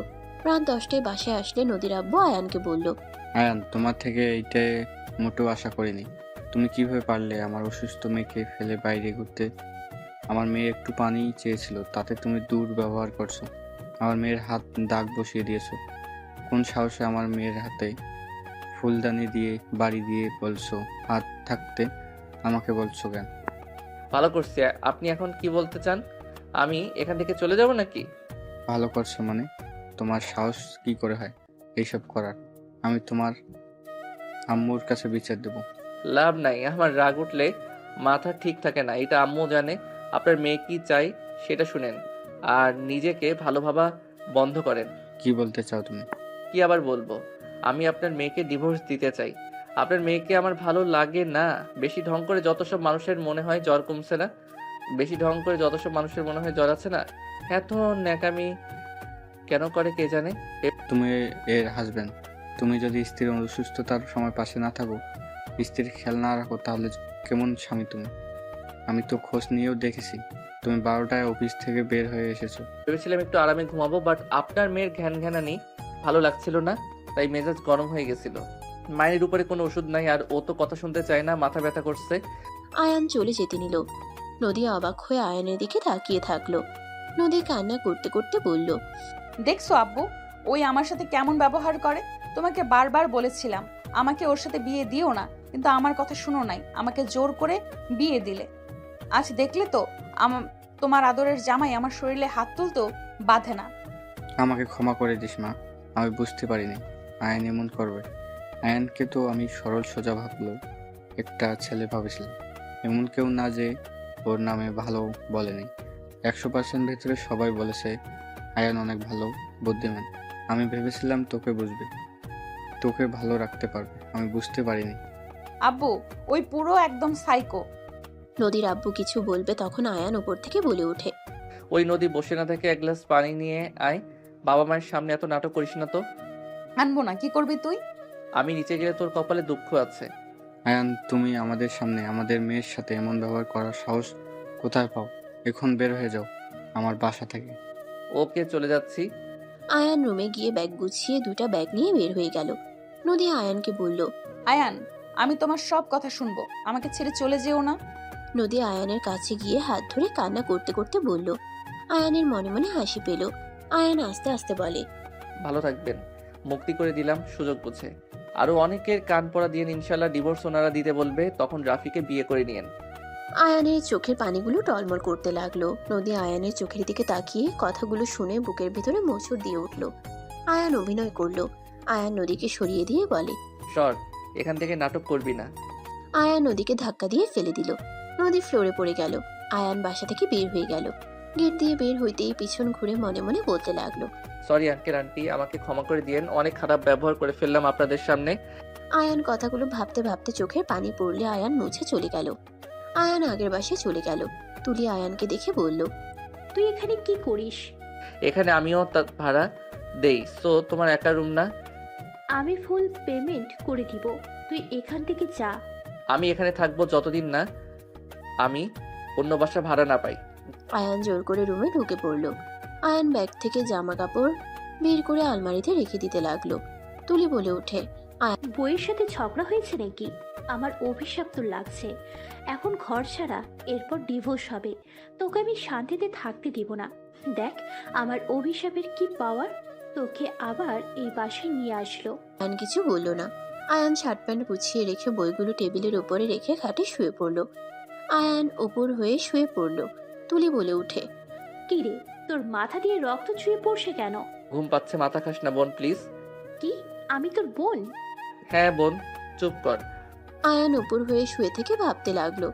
রাত 10টায় বাসায় আসলে নদীর আব্বু আয়ানকে বলল, আয়ান, তোমার থেকে এইটা মোটেও আশা করিনি। তুমি কিভাবে পারলে আমার অসুস্থ মেয়েকে ফেলে বাইরে ঘুরতে? আমার মেয়ে একটু পানি চেয়েছিল, তাতে তুমি দুর্ব্যবহার করছো। আমার মেয়ের হাত দাগ বসিয়ে দিয়েছো। কোন সাহসে আমার মেয়ের হাতে ফুলদানি দিয়ে বাড়ি দিয়ে বলছো হাত থাকতে আমাকে বলছো কেন? ভালো করছি। আপনি এখন কি বলতে চান? আমি এখান থেকে চলে যাব নাকি? ভালো করছো মানে? তোমার সাহস কি করে হয় এইসব করার? আমি তোমার আম্মুর কাছে বিচার দেবো। লাভ নাই, আমার রাগ উঠলে মাথা ঠিক থাকে না, এটা আম্মু জানে। আপনার মেয়ে কি চাই সেটা শুনেন, আর নিজেকে ভালো ভাবা বন্ধ করেন। কি বলতে চাও তুমি? কি আবার বলবো? আমি আপনার মেয়েকে ডিভোর্স দিতে চাই। আপনার মেয়েকে আমার ভালো লাগে না। বেশি ঢং করে যত সব মানুষের মনে হয় জ্বর কমছে না, বেশি ঢং করে যত সব মানুষের মনে হয় জ্বর আছে না, এত ন্যাকামি কেন করে কে জানে। তুমি এর হাজবেন্ড। তুমি যদি স্ত্রীর অসুস্থতার সময় পাশে না থাকো, স্ত্রীর খেয়াল না রাখো, তাহলে কেমন স্বামী তুমি? আমি তো খোঁজ নিয়েও দেখেছি তুমি 12টায় অফিস থেকে বের হয়ে এসেছো। ভেবেছিলাম একটু আরামে ঘুমাবো, বাট আপনার মেয়ের ঘ্যান ঘ্যানানি ভালো লাগছিল না, তাই মেজাজ গরম হয়ে গেছিল। মায়ের উপরে কোনো ওষুধ নাই, আর ও তো কথা শুনতে চায় না, মাথা ব্যথা করছে। আয়ান চলে যেতে নিল। নদী অবাক হয়ে আয়ানের দিকে তাকিয়ে থাকলো। নদী কান্না করতে করতে বলল, দেখছো আব্বু, ওই আমার সাথে কেমন ব্যবহার করে? তোমাকে বারবার বলেছিলাম আমাকে ওর সাথে বিয়ে দিও না, কিন্তু আমার কথা শুনো নাই, আমাকে জোর করে বিয়ে দিলে। আজ দেখলে তো তোমার আদরের জামাই আমার শরীরে হাত তুলতেও বাধে না। আমাকে ক্ষমা করে দিস মা, আমি বুঝতে পারিনি আয়ন এমন করবে। আয়নকে তো আমি সরল সোজা ভাবলো একটা ছেলে ভাবেছিলাম, এমন কেউ না যে ওর নামে ভালো বলেনি। 100% ভেতরে সবাই বলেছে আয়ন অনেক ভালো, বুদ্ধিমান। আমি ভেবেছিলাম তোকে বুঝবে, তোকে ভালো রাখতে পারবে, আমি বুঝতে পারিনি। আব্বু, ওই পুরো একদম সাইকো। নদীর আব্বু কিছু বলবে তখন আয়ান উপর থেকে বলে ওঠে, ওই নদী বসে না থেকে এক গ্লাস পানি নিয়ে আয়। বাবা মায়ের সামনে এত নাটক করিস না তো। আনবো না, কি করবি তুই? আমি নিচে গেলে তোর কপালে দুঃখ আছে। আয়ান, তুমি আমাদের সামনে আমাদের মেয়ের সাথে এমন ব্যবহার করার সাহস কোথায় পাও? এখন বের হয়ে যাও আমার বাসা থেকে। ওকে, চলে যাচ্ছি। আয়ান রুমে গিয়ে ব্যাগ গুছিয়ে 2টা ব্যাগ নিয়ে বের হয়ে গেল। নদী আয়ানকে বলল, আয়ান, আমি তোমার সব কথা শুনবো, আমাকে ছেড়ে চলে যেও না। নদী আয়ানের কাছে গিয়ে হাত ধরে কান্না করতে করতে বলল। আয়ানের মনে মনে হাসি পেল। আয়ান আস্তে আস্তে বলে, ভালো থাকবেন, মুক্তি করে দিলাম সুযোগ বুঝে। আরো অনেকের কান পড়া দিয়ে ইনশাল্লাহ ডিভোর্স ওনারা দিতে বলবে, তখন রাফিকে বিয়ে করে নিয়েন। আয়ানের চোখের পানিগুলো টলমল করতে লাগলো। নদী আয়ানের চোখের দিকে তাকিয়ে কথাগুলো শুনে বুকের ভিতরে মোচড় দিয়ে উঠল। আয়ান অভিনয় করলো। আয়ান নদীকে সরিয়ে দিয়ে বলে, সর, এখান থেকে নাটক করবি না। আয়ান নদীকে ধাক্কা দিয়ে ফেলে দিল। নদী ফ্লোরে পড়ে গেল। আয়ান বাসা থেকে বের হয়ে গেল। গেট দিয়ে বের হইতেই পিছন ঘুরে মনে মনে বলতে লাগলো, সরি আঙ্কেল আন্টি, আমাকে ক্ষমা করে দিয়েন, অনেক খারাপ ব্যবহার করে ফেললাম আপনাদের সামনে। আয়ান কথাগুলো ভাবতে ভাবতে চোখের পানি পড়লে আয়ান মুছে চলে গেল। আয়ান আগের বাসায় চলে গেল। তুলি আয়ানকে দেখে বলল, তুই এখানে কি করিস? এখানে আমিও তার ভাড়া দেই, সো তোমার একা রুম না। আমি ফুল পেমেন্ট করে দিব, তুই এখান থেকে যা। আমি এখানে থাকবো যতদিন না আমি অন্য বাসা ভাড়া না পাই। আয়ান জোর করে রুমে ঢুকে পড়ল। আয়ান ব্যাগ থেকে জামা কাপড় বের করে আলমারিতে রেখে দিতে লাগলো। তুলি বলে ওঠে, বইয়ের সাথে ঝগড়া হয়েছে নাকি? আমার অভিশাপ তো লাগছে, এখন ঘর ছাড়া, এরপর ডিভোর্স হবে, তোকে আমি শান্তিতে থাকতে দিব না। দেখ আমার অভিশাপের কি পাওয়ার, তোকে আবার এই বাসায় নিয়ে আসলো। আয়ান কিছু বলল না। আয়ান শার্ট প্যান্ট গুছিয়ে রেখে বইগুলো টেবিলের উপরে রেখে খাটে শুয়ে পড়ল। আয়ান উপর হয়ে শুয়ে পড়ল। তুলি বলে উঠে, কি রে, তোর মাথা দিয়ে রক্ত চুয়ে পড়ছে কেন? ঘুম পাচ্ছে, মাথা খাস না বোন প্লিজ। কি, আমি তোর বোন? হ্যাঁ বোন, চুপ কর। আয়ান উপর হয়ে শুয়ে থেকে ভাবতে লাগলো,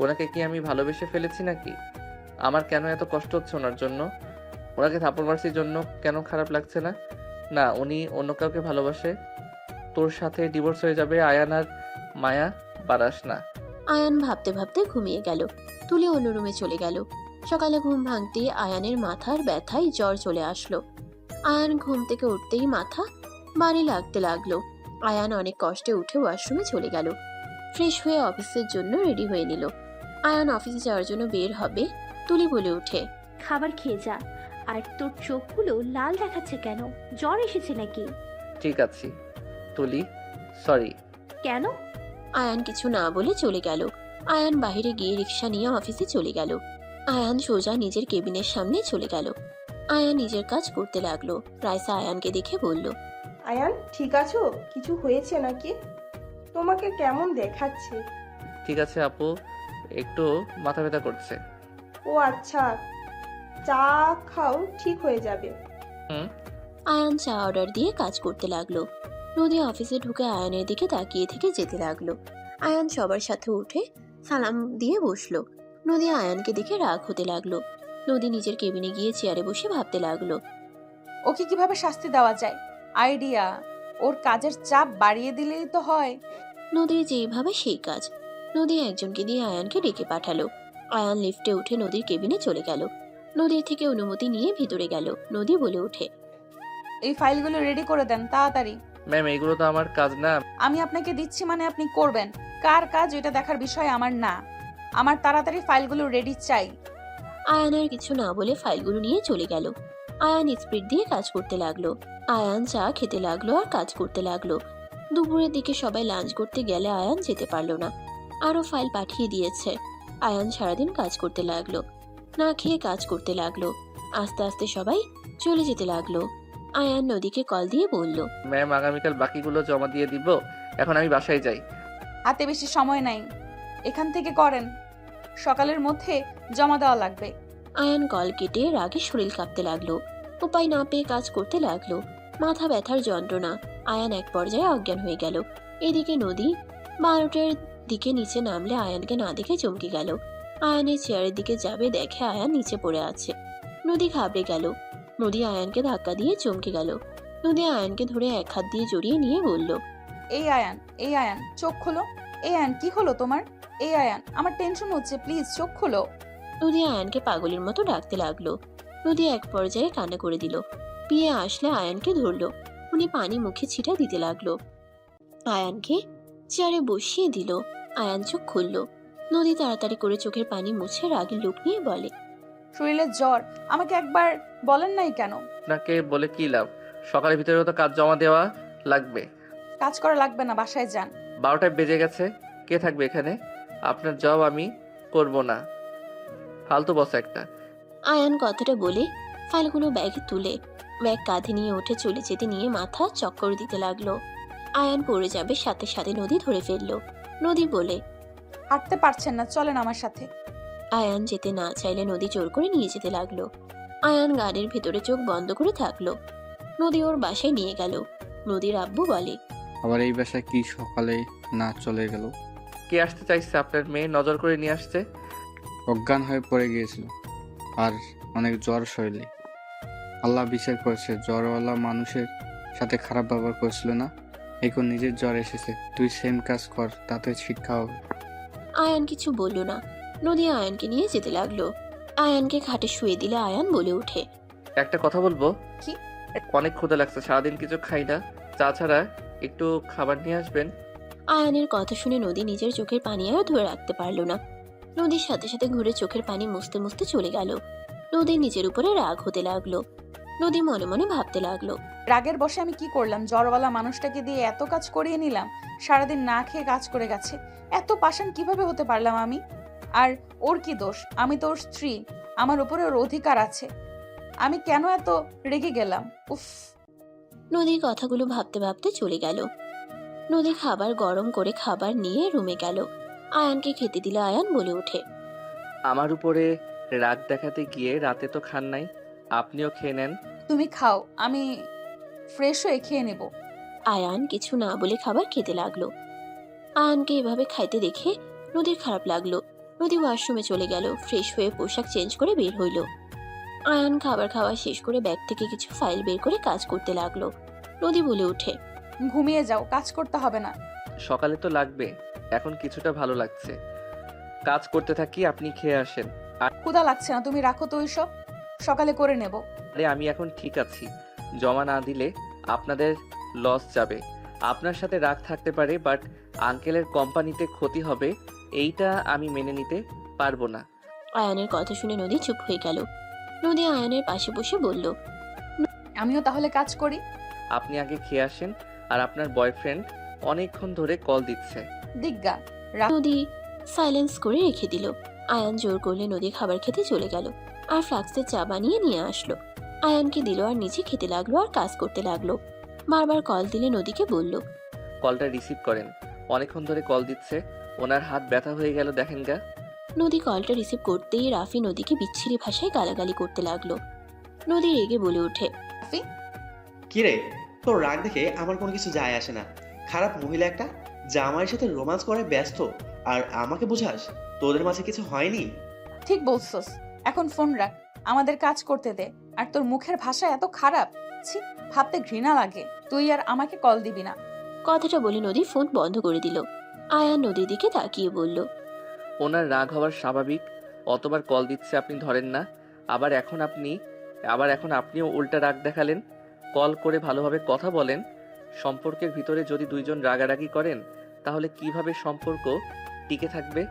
ওনাকে কি আমি ভালোবেসে ফেলেছি নাকি? আমার কেন এত কষ্ট হচ্ছে ওনার জন্য? ওনাকে থাপ্পড় মারছির জন্য কেন খারাপ লাগছে না? না, উনি অন্য কাউকে ভালোবাসে। তোর সাথে ডিভোর্স হয়ে যাবে, আয়ান আর মায়া বারাস না। আয়ান ভাবতে ভাবতে ঘুমিয়ে গেল। তুলি অন্য রুমে চলে গেল। সকালে ঘুম ভাঙতেই আয়ানের মাথার ব্যথায় জ্বর চলে আসলো। আয়ান ঘুম থেকে উঠতেই মাথা ভারী লাগতে লাগলো। আয়ান অনেক কষ্টে উঠে ওয়াশরুমে চলে গেল। ফ্রেশ হয়ে অফিসের জন্য রেডি হয়ে নিল। আয়ান অফিসে যাওয়ার জন্য বের হবে। তুলি বলে ওঠে, খাবার খেয়ে যা। আর তোর চোখগুলো লাল দেখাচ্ছে কেন, জ্বর এসেছে নাকি? ঠিক আছে তুলি, সরি। কেন? আয়ান কিছু না বলে চলে গেল। আয়ান বাইরে গিয়ে রিক্সা নিয়ে অফিসে চলে গেল। আয়ান সোজা নিজের কেবিনের সামনে চলে গেল। আয়ান নিজের কাজ করতে লাগলো। রাইসা আয়ানকে দেখে বলল, আয়ান ঠিক আছো? কিছু হয়েছে নাকি? তোমাকে কেমন দেখাচ্ছে? ঠিক আছে আপু, একটু মাথা ব্যথা করছে। ও আচ্ছা, চা খাও, ঠিক হয়ে যাবে। হুম। আয়ান চা অর্ডার দিয়ে কাজ করতে লাগলো। নদী অফিসে ঢুকে আয়ানের দিকে তাকিয়ে থেকে যেতে লাগলো। আয়ান সবার সাথে উঠে সালাম দিয়ে বসলো। নদী আয়ানকে দেখে রাগ হতে লাগলো। নদী নিজের কেবিনে গিয়ে চেয়ারে বসে ভাবতে লাগলো। ওকে কিভাবে শাস্তি দেওয়া যায়? আইডিয়া, ওর কাজের চাপ বাড়িয়ে দিলেই তো হয়। নদীর যেইভাবে সেই কাজ। নদী একজনকে দিয়ে আয়ানকে ডেকে পাঠালো। আয়ান লিফটে উঠে নদীর কেবিনে চলে গেল। নদীর থেকে অনুমতি নিয়ে ভিতরে গেল। নদী বলে ওঠে, এই ফাইলগুলো রেডি করে দেন তাড়াতাড়ি। ম্যাম, এইগুলো তো আমার কাজ না। আমি আপনাকে দিচ্ছি মানে আপনি করবেন। কার কাজ এটা দেখার বিষয় আমার না। আমার তাড়াতাড়ি ফাইলগুলো রেডি চাই। আয়ান আর কিছু না বলে ফাইলগুলো নিয়ে চলে গেল। আয়ান স্পিড দিয়ে কাজ করতে লাগলো। আয়ান চা খেতে লাগলো আর কাজ করতে লাগলো। দুপুরের দিকে সবাই লাঞ্চ করতে গেলে আয়ান যেতে পারলো না। আরো ফাইল পাঠিয়ে দিয়েছে। আয়ান সারাদিন কাজ করতে লাগলো, না খেয়ে কাজ করতে লাগলো। আস্তে আস্তে সবাই চলে যেতে লাগলো। আয়ান নদীকে কল দিয়ে বলল, ম্যাম, আগামীকাল বাকিগুলো জমা দিয়ে দিব। এখন আমি বাসায় যাই। হাতে বেশি সময় নাই, এখান থেকে করেন, সকালের মধ্যে জমা দেওয়া লাগবে। আয়ান কল কেটে রাগে শরীর কাঁপতে লাগলো। উপায় না পেয়ে কাজ করতে লাগলো। মাথা ব্যথার যন্ত্রণা। আয়ান এক পর্যায়ে অজ্ঞান হয়ে গেল। এদিকে নদী 12টার দিকে নিচে নামলে আয়ানকে না দেখে চমকে গেল। আয়ানের চেয়ারের দিকে যাবে, দেখে আয়ান নিচে পড়ে আছে। নদী ঘাবড়ে গেল। নদী আয়ানকে ধাক্কা দিয়ে চমকে গেল। নদী আয়ানকে ধরে এক হাত দিয়ে জড়িয়ে নিয়ে বলল, এই আয়ান চোখ খোলো। এই আয়ান, কি হলো তোমার? এই আয়ান, আমার টেনশন হচ্ছে, প্লিজ চোখ খোলো। নদী আয়ানকে পাগলের মতো ডাকতে লাগলো। নদী এক পর্যায়ে কান্না করে দিল। পিয়ে আসলে আয়ানকে ধরলো। উনি পানি মুখে ছিটা দিতে লাগলো। আয়ানকে চেয়ারে বসিয়ে দিল। আয়ান চোখ খুলল। নদী তাড়াতাড়ি করে চোখের পানি মুছে রাগের লুক নিয়ে বলে, শরীরের জ্বর, আমাকে একবার বলেন নাই কেন? আপনাকে বলে কি লাভ? সকালের ভিতরে তো কাজ জমা দেওয়া লাগবে। কাজ করা লাগবে না, বাসায় যান। 12টায় বেজে গেছে, কে থাকবে এখানে? আপনার জব আমি করব না। ফালতু বস একটা। আয়ান কথাটা বলে ফাইলগুলো ব্যাগে তুলে ব্যাগ কাঁধে নিয়ে উঠে চলে যেতে নিয়ে মাথা চক্কর দিতে লাগলো। আয়ান পড়ে যাবে, সাথে সাথে নদী ধরে ফেললো। নদী বলে, হাঁটতে পারছেন না, চলেন আমার সাথে। আয়ান যেতে না চাইলে নদী জোর করে নিয়ে যেতে লাগলো। আয়ান গাড়ির ভেতরে চোখ বন্ধ করে থাকলো। নদী ওর বাসায় নিয়ে গেল। নদীর আব্বু বলে, আবার এই বাসায় কি সকালে না চলে গেল? কে আসতে চাইছে? আপনার মেয়ে নজর করে নিয়ে আসছে। অজ্ঞান হয়ে পড়ে গিয়েছিল আর অনেক জ্বর শরীরে। আল্লাহ বিচার করেছে, জ্বরওয়ালা মানুষের সাথে খারাপ ব্যবহার করেছিল না? এখন নিজের জ্বর এসেছে, তুই সেম কাজ কর, তাতে শিক্ষা হবে। আয়ান কিছু বলল না। নদী আয়ানকে নিয়ে যেতে লাগলো। আয়ানকে খাটে শুয়ে দিলে আয়ান বলে ওঠে, একটা কথা বলবো? কি? অনেক ক্ষুধা লাগছে, সারাদিন কিছু খাই না। তাছাড়া একটু খাবার নিয়ে আসবেন। আয়ানের কথা শুনে নদী নিজের চোখের পানি আর ধরে রাখতে পারল না। নদীর সাথে সাথে ঘুরে চোখের পানি মুছতে মুছতে চলে গেল। নদী নিজের উপরে রাগ হতে লাগলো। নদী মনে মনে ভাবতে লাগলো, রাগের বসে আমি কি করলাম? জ্বরওয়ালা মানুষটাকে দিয়ে এত কাজ করিয়ে নিলাম, সারাদিন না খেয়ে কাজ করে গেছে। এত পাষাণ কিভাবে হতে পারলাম আমি? আর ওর কি দোষ? আমি তো ওর স্ত্রী, আমার উপরে ওর অধিকার আছে। আমি কেন এত রেগে গেলাম? উফ। নদী কথাগুলো ভাবতে ভাবতে চলে গেল। নদী খাবার গরম করে খাবার নিয়ে রুমে গেল। আয়ানকে খেতে দিলে আয়ান বলে ওঠে, আমার উপরে রাগ দেখাতে গিয়ে রাতে তো খান নাই, আপনিও খেয়ে নেন। তুমি খাও, আমি ফ্রেশ হয়ে খেয়ে নেব। আয়ান কিছু না বলে খাবার খেতে লাগলো। আয়ানকে এভাবে খাইতে দেখে নদীর খারাপ লাগলো। নদী ওয়াশরুমে চলে গেল। ফ্রেশ হয়ে পোশাক চেঞ্জ করে বের হইল। আয়ান খাবার খাওয়া শেষ করে ব্যাগ থেকে কিছু ফাইল বের করে কাজ করতে লাগলো। নদী বলে ওঠে, ঘুমিয়ে যাও, কাজ করতে হবে না। সকালে তো লাগবে, এখন কিছুটা ভালো লাগছে। কাজ করতে থাকি, আপনি খেয়ে আসেন। ক্ষুধা লাগছে না, তুমি রাখো তো ওইসব, সকালে করে নেব। আরে আমি এখন ঠিক আছি, জমা না দিলে আপনাদের লস যাবে। আপনার সাথে রাগ থাকতে পারে, বাট আঙ্কেলের কোম্পানিতে ক্ষতি হবে, এইটা আমি মেনে নিতে পারবো না। আয়ানের কথা শুনে নদী চুপ হয়ে গেল। নদী আয়ানের পাশে বসে বলল, আমিও তাহলে কাজ করি। আপনি আগে খেয়ে আসেন। আর আপনার বয়ফ্রেন্ড অনেকক্ষণ ধরে কল দিচ্ছে। দিগ্গা। নদী সাইলেন্স করে রেখে দিল। আয়ান জোর করলে নদী খাবার খেতে চলে গেল আর ফ্লাক্সে চা বানিয়ে নিয়ে আসলো। আয়ানকে দিল আর নিজে খেতে লাগলো আর কাজ করতে লাগলো। বারবার কল দিলে নদীকে বলল, কলটা রিসিভ করেন, অনেকক্ষণ ধরে কল দিচ্ছে, ওনার হাত ব্যথা হয়ে গেল দেখেন গা। নদী কলটা রিসিভ করতেই রাফি নদীকে বিচ্ছিরি ভাষায় গালাগালি করতে লাগলো। নদী রেগে বলে ওঠে, কিরে, তোর রাগ দেখে আমার কোনো কিছু যায় আসে না। খারাপ মহিলা একটা, জামাইয়ের সাথে রোমান্স করে ব্যস্ত, আর আমাকে বোঝাস তোদের মাঝে কিছু হয়নি। ঠিক বলছস, এখন ফোন রাখ, আমাদের কাজ করতে দে। আর তোর মুখের ভাষা এত খারাপ, ছি, ভাবতে ঘৃণা লাগে। তুই আর আমাকে কল দিবি না। কথাটা বলে নদী ফোন বন্ধ করে দিল। আয়ান নদীর দিকে তাকিয়ে বলল, ওনার রাগ হওয়ার স্বাভাবিক, অতবার কল দিচ্ছে আপনি ধরেন না, আবার এখন আপনিও উল্টা রাগ দেখালেন। কল করে ভালোভাবে কথা বলেন। সম্পর্কের ভিতরে যদি দুইজন রাগারাগি করেন তাহলে কিভাবে সম্পর্ক টিকে থাকবে?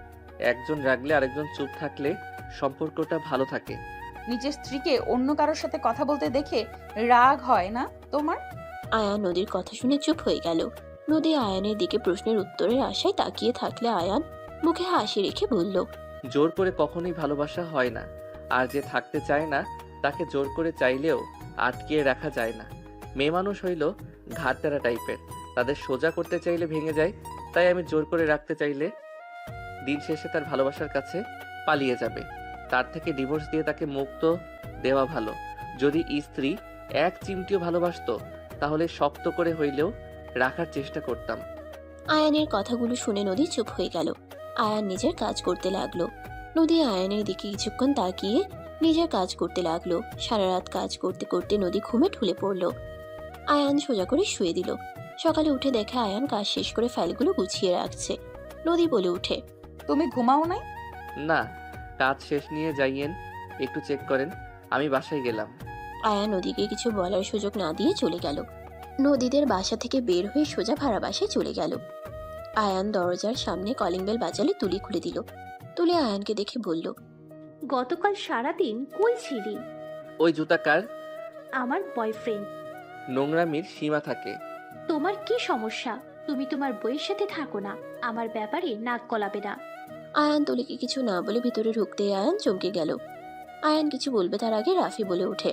একজন রাগলে আরেকজন চুপ থাকলে সম্পর্কটা ভালো থাকে। নিজের স্ত্রীকে অন্য কারোর সাথে কথা বলতে দেখে রাগ হয় না তোমার? আয়ান নদীর কথা শুনে চুপ হয়ে গেল। নদী আয়ানের দিকে প্রশ্নের উত্তরের আশায় তাকিয়ে থাকলে আয়ান মুখে হাসি রেখে বলল, জোর করে কখনোই ভালোবাসা হয় না, আর যে থাকতে চায় না তাকে জোর করে চাইলেও আটকিয়ে রাখা যায় না। মেয়ে মানুষ হইল ঘাটতেরা টাইপের, তাদের সোজা করতে চাইলে ভেঙে যায়, তাই আমি জোর করে রাখতে চাইলে দিন শেষে তার ভালোবাসার কাছে পালিয়ে যাবে। তার থেকে ডিভোর্স দিয়ে তাকে মুক্ত দেওয়া ভালো। যদি স্ত্রী এক চিমটিও ভালোবাসতো তাহলে শক্ত করে হইলেও রাখার চেষ্টা করতাম। আয়ানের কথাগুলো শুনে নদী চুপ হয়ে গেল। আয়ান নিজের কাজ করতে লাগলো। নদী আয়ানের দিকে কিছুক্ষণ তাকিয়ে নিজের কাজ করতে লাগলো। সারা রাত কাজ করতে করতে নদী ঘুমে ঢুলে পড়ল। আয়ান সোজা করে শুয়ে দিল। সকালে উঠে দেখে আয়ান কাজ শেষ করে ফাইলগুলো গুছিয়ে রাখছে। নদী বলে উঠে, তুমি ঘুমাও নাই? না, কাজ শেষ নিয়ে যাইয়েন, একটু চেক করেন, আমি বাসায় গেলাম। আয়ান নদীকে কিছু বলার সুযোগ না দিয়ে চলে গেল। নদীদের বাসা থেকে বের হয়ে সোজা ভাড়া বাসায় চলে গেল। আয়ান দরজার সামনে কলিং বেল বাজালে তুলি খুলে দিল। তুলি আয়ানকে দেখে বলল, গতকাল সারাদিন কই ছিলি? ওই জুতা কার? আমার বয়ফ্রেন্ড। নোংরামির সীমা থাকে। তোমার কি সমস্যা? তুমি তোমার বইয়ের সাথে থাকো না, আমার ব্যাপারে নাক গলাবে না। আয়ান তুলিকে কিছু না বলে ভিতরে ঢুকতে আয়ান চমকে গেল। আয়ান কিছু বলবে তার আগে রাফি বলে ওঠে,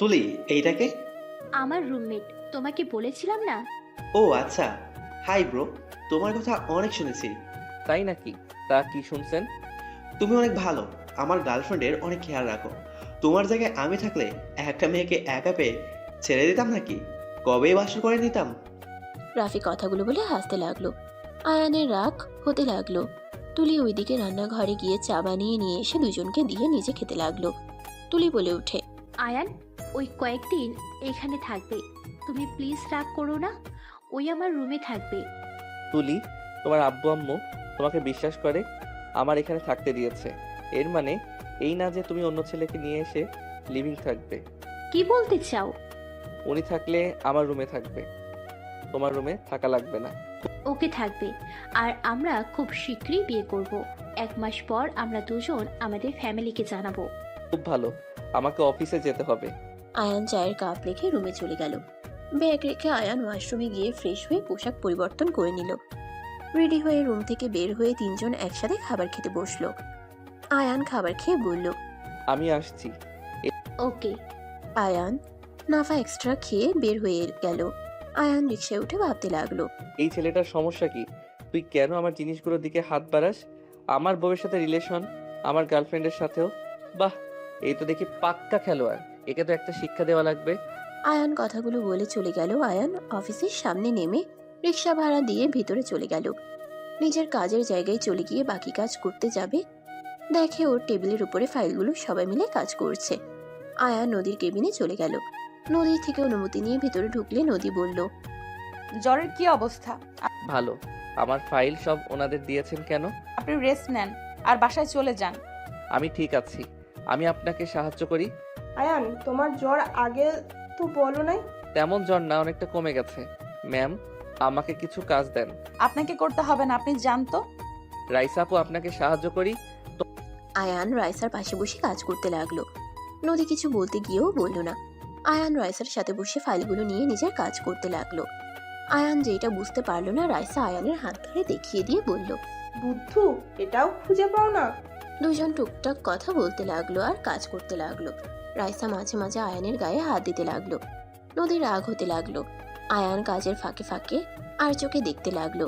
তুলি, এইটাকে? আমার রুমমেট, তোমাকে বলেছিলাম না? ও আচ্ছা, হাই ব্রো, তোমার কথা অনেক শুনেছি। তাই নাকি? তা কি শুনছেন? তুমি অনেক ভালো, আমার গার্লফ্রেন্ডের অনেক খেয়াল রাখো। তোমার জায়গায় আমি থাকলে একটা মেয়েকে একা পেয়ে ছেড়ে দিতাম নাকি? কবেই বাসর করে নিতাম। রাফি কথাগুলো বলে হাসতে লাগলো। আয়ানের রাগ হতে লাগলো। তুলি ওইদিকে রান্নাঘরে গিয়ে চা বানিয়ে নিয়ে এসে দুজনকে দিয়ে নিজে খেতে লাগলো। তুলি বলে ওঠে, আয়ান ওই কয়েকদিন এখানে থাকবে, তুমি প্লিজ রাগ করো না। ওই আমার রুমে থাকবে। তুলি, তোমার আব্বু আম্মু তোমাকে বিশ্বাস করে আমার এখানে থাকতে দিয়েছে, এর মানে এই না যে তুমি অন্য ছেলেকে নিয়ে এসে লিভিং থাকবে। কি বলতে চাও? উনি থাকলে আমার রুমে থাকবে, তোমার রুমে থাকা লাগবে না। ওকে থাকবে। আর আমরা খুব শীঘ্রই বিয়ে করব। 1 মাস পর আমরা দুজন আমাদের ফ্যামিলিকে জানাবো। খুব ভালো, আমাকে অফিসে যেতে হবে। আয়ান চায়ের কাপ রেখে রুমে চলে গেল। ব্যাগ রেখে আয়ান ওয়াশরুমে গিয়ে ফ্রেশ হয়ে পোশাক পরিবর্তন করে নিল। রেডি হয়ে রুম থেকে বের হয়ে তিনজন একসাথে খাবার খেতে বসলো। আয়ান খাবার খেয়ে বলল, আমি আসছি। ওকে। আয়ান নাফা এক্সট্রা খেয়ে বের হয়ে গেল। আয়ান রিক্সায় উঠে ভাবতে লাগলো, এই ছেলেটার সমস্যা কি? তুই কেন আমার জিনিসগুলোর দিকে হাত বাড়াস? আমার বউয়ের সাথে রিলেশন, আমার গার্লফ্রেন্ডের সাথেও। বাহ, এই তো দেখি পাক্কা খেলোয়াড়, একে তো একটা শিক্ষা দেওয়া লাগবে। আয়ান কথাগুলো বলে চলে গেল। আয়ান অফিসের সামনে নেমে রিক্সা ভাড়া দিয়ে ভিতরে চলে গেল। নিজের কাজের জায়গায় চলে গিয়ে বাকি কাজ করতে যাবে, দেখে ওর টেবিলের উপরে ফাইলগুলো সবাই মিলে কাজ করছে। আয়ান নদীর কেবিনে চলে গেল। নদীর থেকে অনুমতি নিয়ে ভিতরে ঢুকলে নদী বলল, জ্বরের কি অবস্থা? ভালো। আমার ফাইল সব ওনাদের দিয়েছেন কেন? আপনি রেস্ট নেন আর বাসায় চলে যান। আমি ঠিক আছি, আমি আপনাকে সাহায্য করি। আয়ান, তোমার জ্বর আগে তো বলো নাই। তেমন জ্বর না, অনেকটা কমে গেছে। ম্যাম, আমাকে কিছু কাজ দেন। আপনাকে করতে হবে না, আপনি জানতো। রাইসা আপু, আপনাকে সাহায্য করি। আয়ান রাইসার পাশে বসে কাজ করতে লাগলো। নদী কিছু বলতে গিয়েও বলল না। আয়ান রাইসার সাথে বসে ফাইলগুলো নিয়ে নিজের কাজ করতে লাগলো। আয়ান যেটা বুঝতে পারলো না, রাইসা আয়ানের হাত ধরে দেখিয়ে দিয়ে বলল। বুদ্ধু, এটাও খুঁজে পাও না? দুজন টুকটাক কথা বলতে লাগলো আর কাজ করতে লাগলো। রাইসা মাঝে মাঝে আয়ানের গায়ে হাত দিতে লাগলো। নদীর রাগ হতে লাগলো। আয়ান কাজের ফাঁকে ফাঁকে আর চোখে দেখতে লাগলো।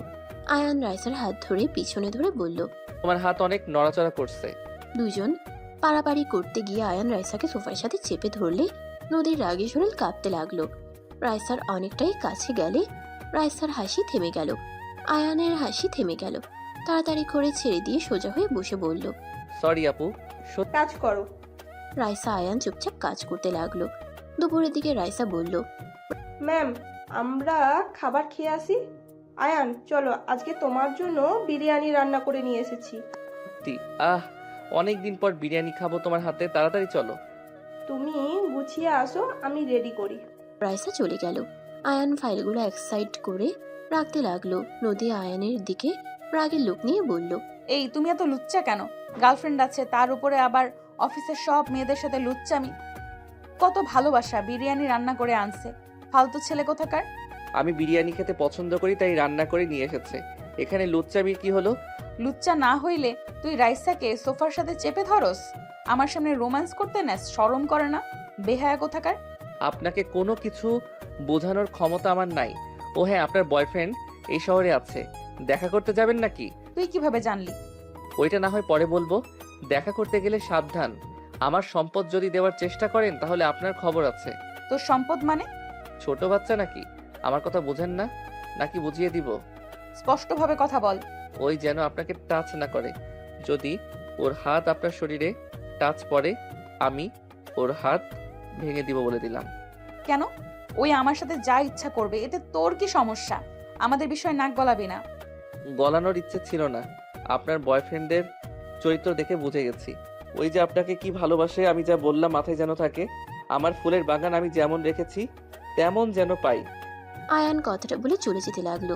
আয়ান রাইসার হাত ধরে পিছনে ধরে বলল। তোমার হাত অনেক নড়াচড়া করছে। দুজন পাড়াপাড়ি করতে গিয়ে আয়ান রাইসাকে সোফার সাথে চেপে ধরলে নদীর রাগে শরীর কাঁপতে লাগলো। রাইসার অনেকটাই কাছে গেলে রাইসার হাসি থেমে গেল। আয়ানের হাসি থেমে গেল। তাড়াতাড়ি করে ছেড়ে দিয়ে সোজা হয়ে বসে বলল। সরি আপু, সত্যি কাজ করো। রাইসা আয়ান চুপচাপ কাজ করতে লাগলো। দুপুরের দিকে রাইসা বলল। ম্যাম, আমরা খাবার খেয়ে আসি। আয়ান, চলো, আজকে তোমার জন্য বিরিয়ানি রান্না করে নিয়ে এসেছি। অনেক দিন পর বিরিয়ানি খাবো তোমার হাতে, তাড়াতাড়ি চলো। তুমি গুছিয়ে আসো, আমি রেডি করি। রাইসা চলে গেল। আয়ান ফাইলগুলো এক সাইড করে রাখতে লাগলো। নদী আয়ানের দিকে রাগের লোক নিয়ে বলল। এই তুমি এত লুচ্চা কেন? গার্লফ্রেন্ড আছে, তার উপরে আবার অফিসের সব মেয়েদের সাথে লুচ্চামি। কত ভালোবাসা, বিরিয়ানি রান্না করে আনছে। ফালতু ছেলে কোথাকার। আমি বিরিয়ানি খেতে পছন্দ করি তাই রান্না করে নিয়ে এসেছে। এখানে লুচ্চামির কি হলো? লুচ্চা না হইলে তুই রাইসাকে সোফার সাথে চেপে ধরস, আমার সামনে রোম্যান্স করতে নেস, শরম করে না? বেহায়া কোথাকার। আপনাকে কোনো কিছু বোঝানোর ক্ষমতা আমার নাই। ও হ্যাঁ, আপনার বয়ফ্রেন্ড এই শহরে আছে, দেখা করতে যাবেন নাকি? তুই কিভাবে জানলি? ওইটা না হয় পরে বলবো। দেখা করতে গেলে সাবধান। আমার সম্পদ যদি দেওয়ার চেষ্টা করেন তাহলে আপনার খবর আছে। তোর সম্পদ মানে? ছোট বাচ্চা নাকি? আমার কথা বোঝেন না নাকি বুঝিয়ে দিব? স্পষ্টভাবে কথা বল। ওই যেন আপনাকে টাচ না করে। যদি ওর হাত আপনার শরীরে টাচ পড়ে আমি ওর হাত ভেঙে দিব বলে দিলাম। কেন? ওই আমার সাথে যা ইচ্ছা করবে, এতে তোর কি সমস্যা? আমাদের বিষয়ে নাক গলাবি না। গলানোর ইচ্ছে ছিল না, আপনার বয়ফ্রেন্ডের চরিত্র দেখে বুঝে গেছি। ওই যে আপনাকে কি ভালোবাসে, আমি যা বললাম মাথায় যেন থাকে। আমার ফুলের বাগান আমি যেমন রেখেছি তেমন যেন পাই। আয়ান কথাটা বলে চলে যেতে লাগলো।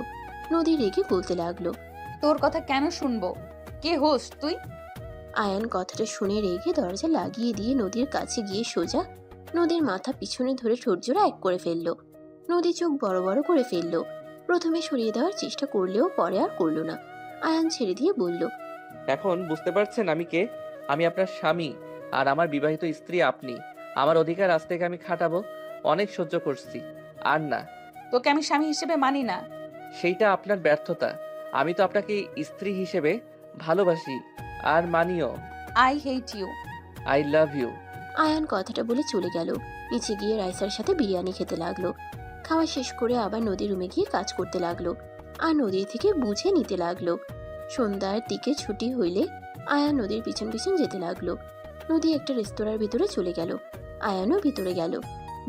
নদী রেগে বলতে লাগলো। তোর কথা কেন শুনবো? কে হোস তুই? আয়ান কথাটা শুনে রেগে দরজা লাগিয়ে দিয়ে নদীর কাছে গিয়ে সোজা নদীর মাথা পিছনে ধরে ঠোঁটজোড়া এক করে ফেললো। নদী চোখ বড় বড় করে ফেললো। প্রথমে সরিয়ে দেওয়ার চেষ্টা করলেও পরে আর করলো না। আয়ান ছেড়ে দিয়ে বলল। এখন বুঝতে পারছেন আমি কে? আমি আপনার স্বামী আর আমার বিবাহিত স্ত্রী আপনি। আমার অধিকার আজ থেকে আমি খাটাবো। অনেক সহ্য করছি, আর না। তোকে আমি স্বামী হিসেবে মানি না। সেইটা আপনার ব্যর্থতা। আমি তো আপনাকে স্ত্রী হিসেবে ভালোবাসি আর মানিও। I hate you. I love you. Ayaan কথাটা বলে চলে গেল। নিচে গিয়ে রাইসার সাথে বিরিয়ানি খেতে লাগলো। খাওয়া শেষ করে আবার নদীর রুমে গিয়ে কাজ করতে লাগলো আর নদীর থেকে বুঝে নিতে লাগলো। সন্ধ্যার দিকে ছুটি হইলে আয়ান নদীর পিছন পিছন যেতে লাগলো। নদী একটা রেস্তোরাঁর ভিতরে চলে গেল। আয়ানও ভিতরে গেল।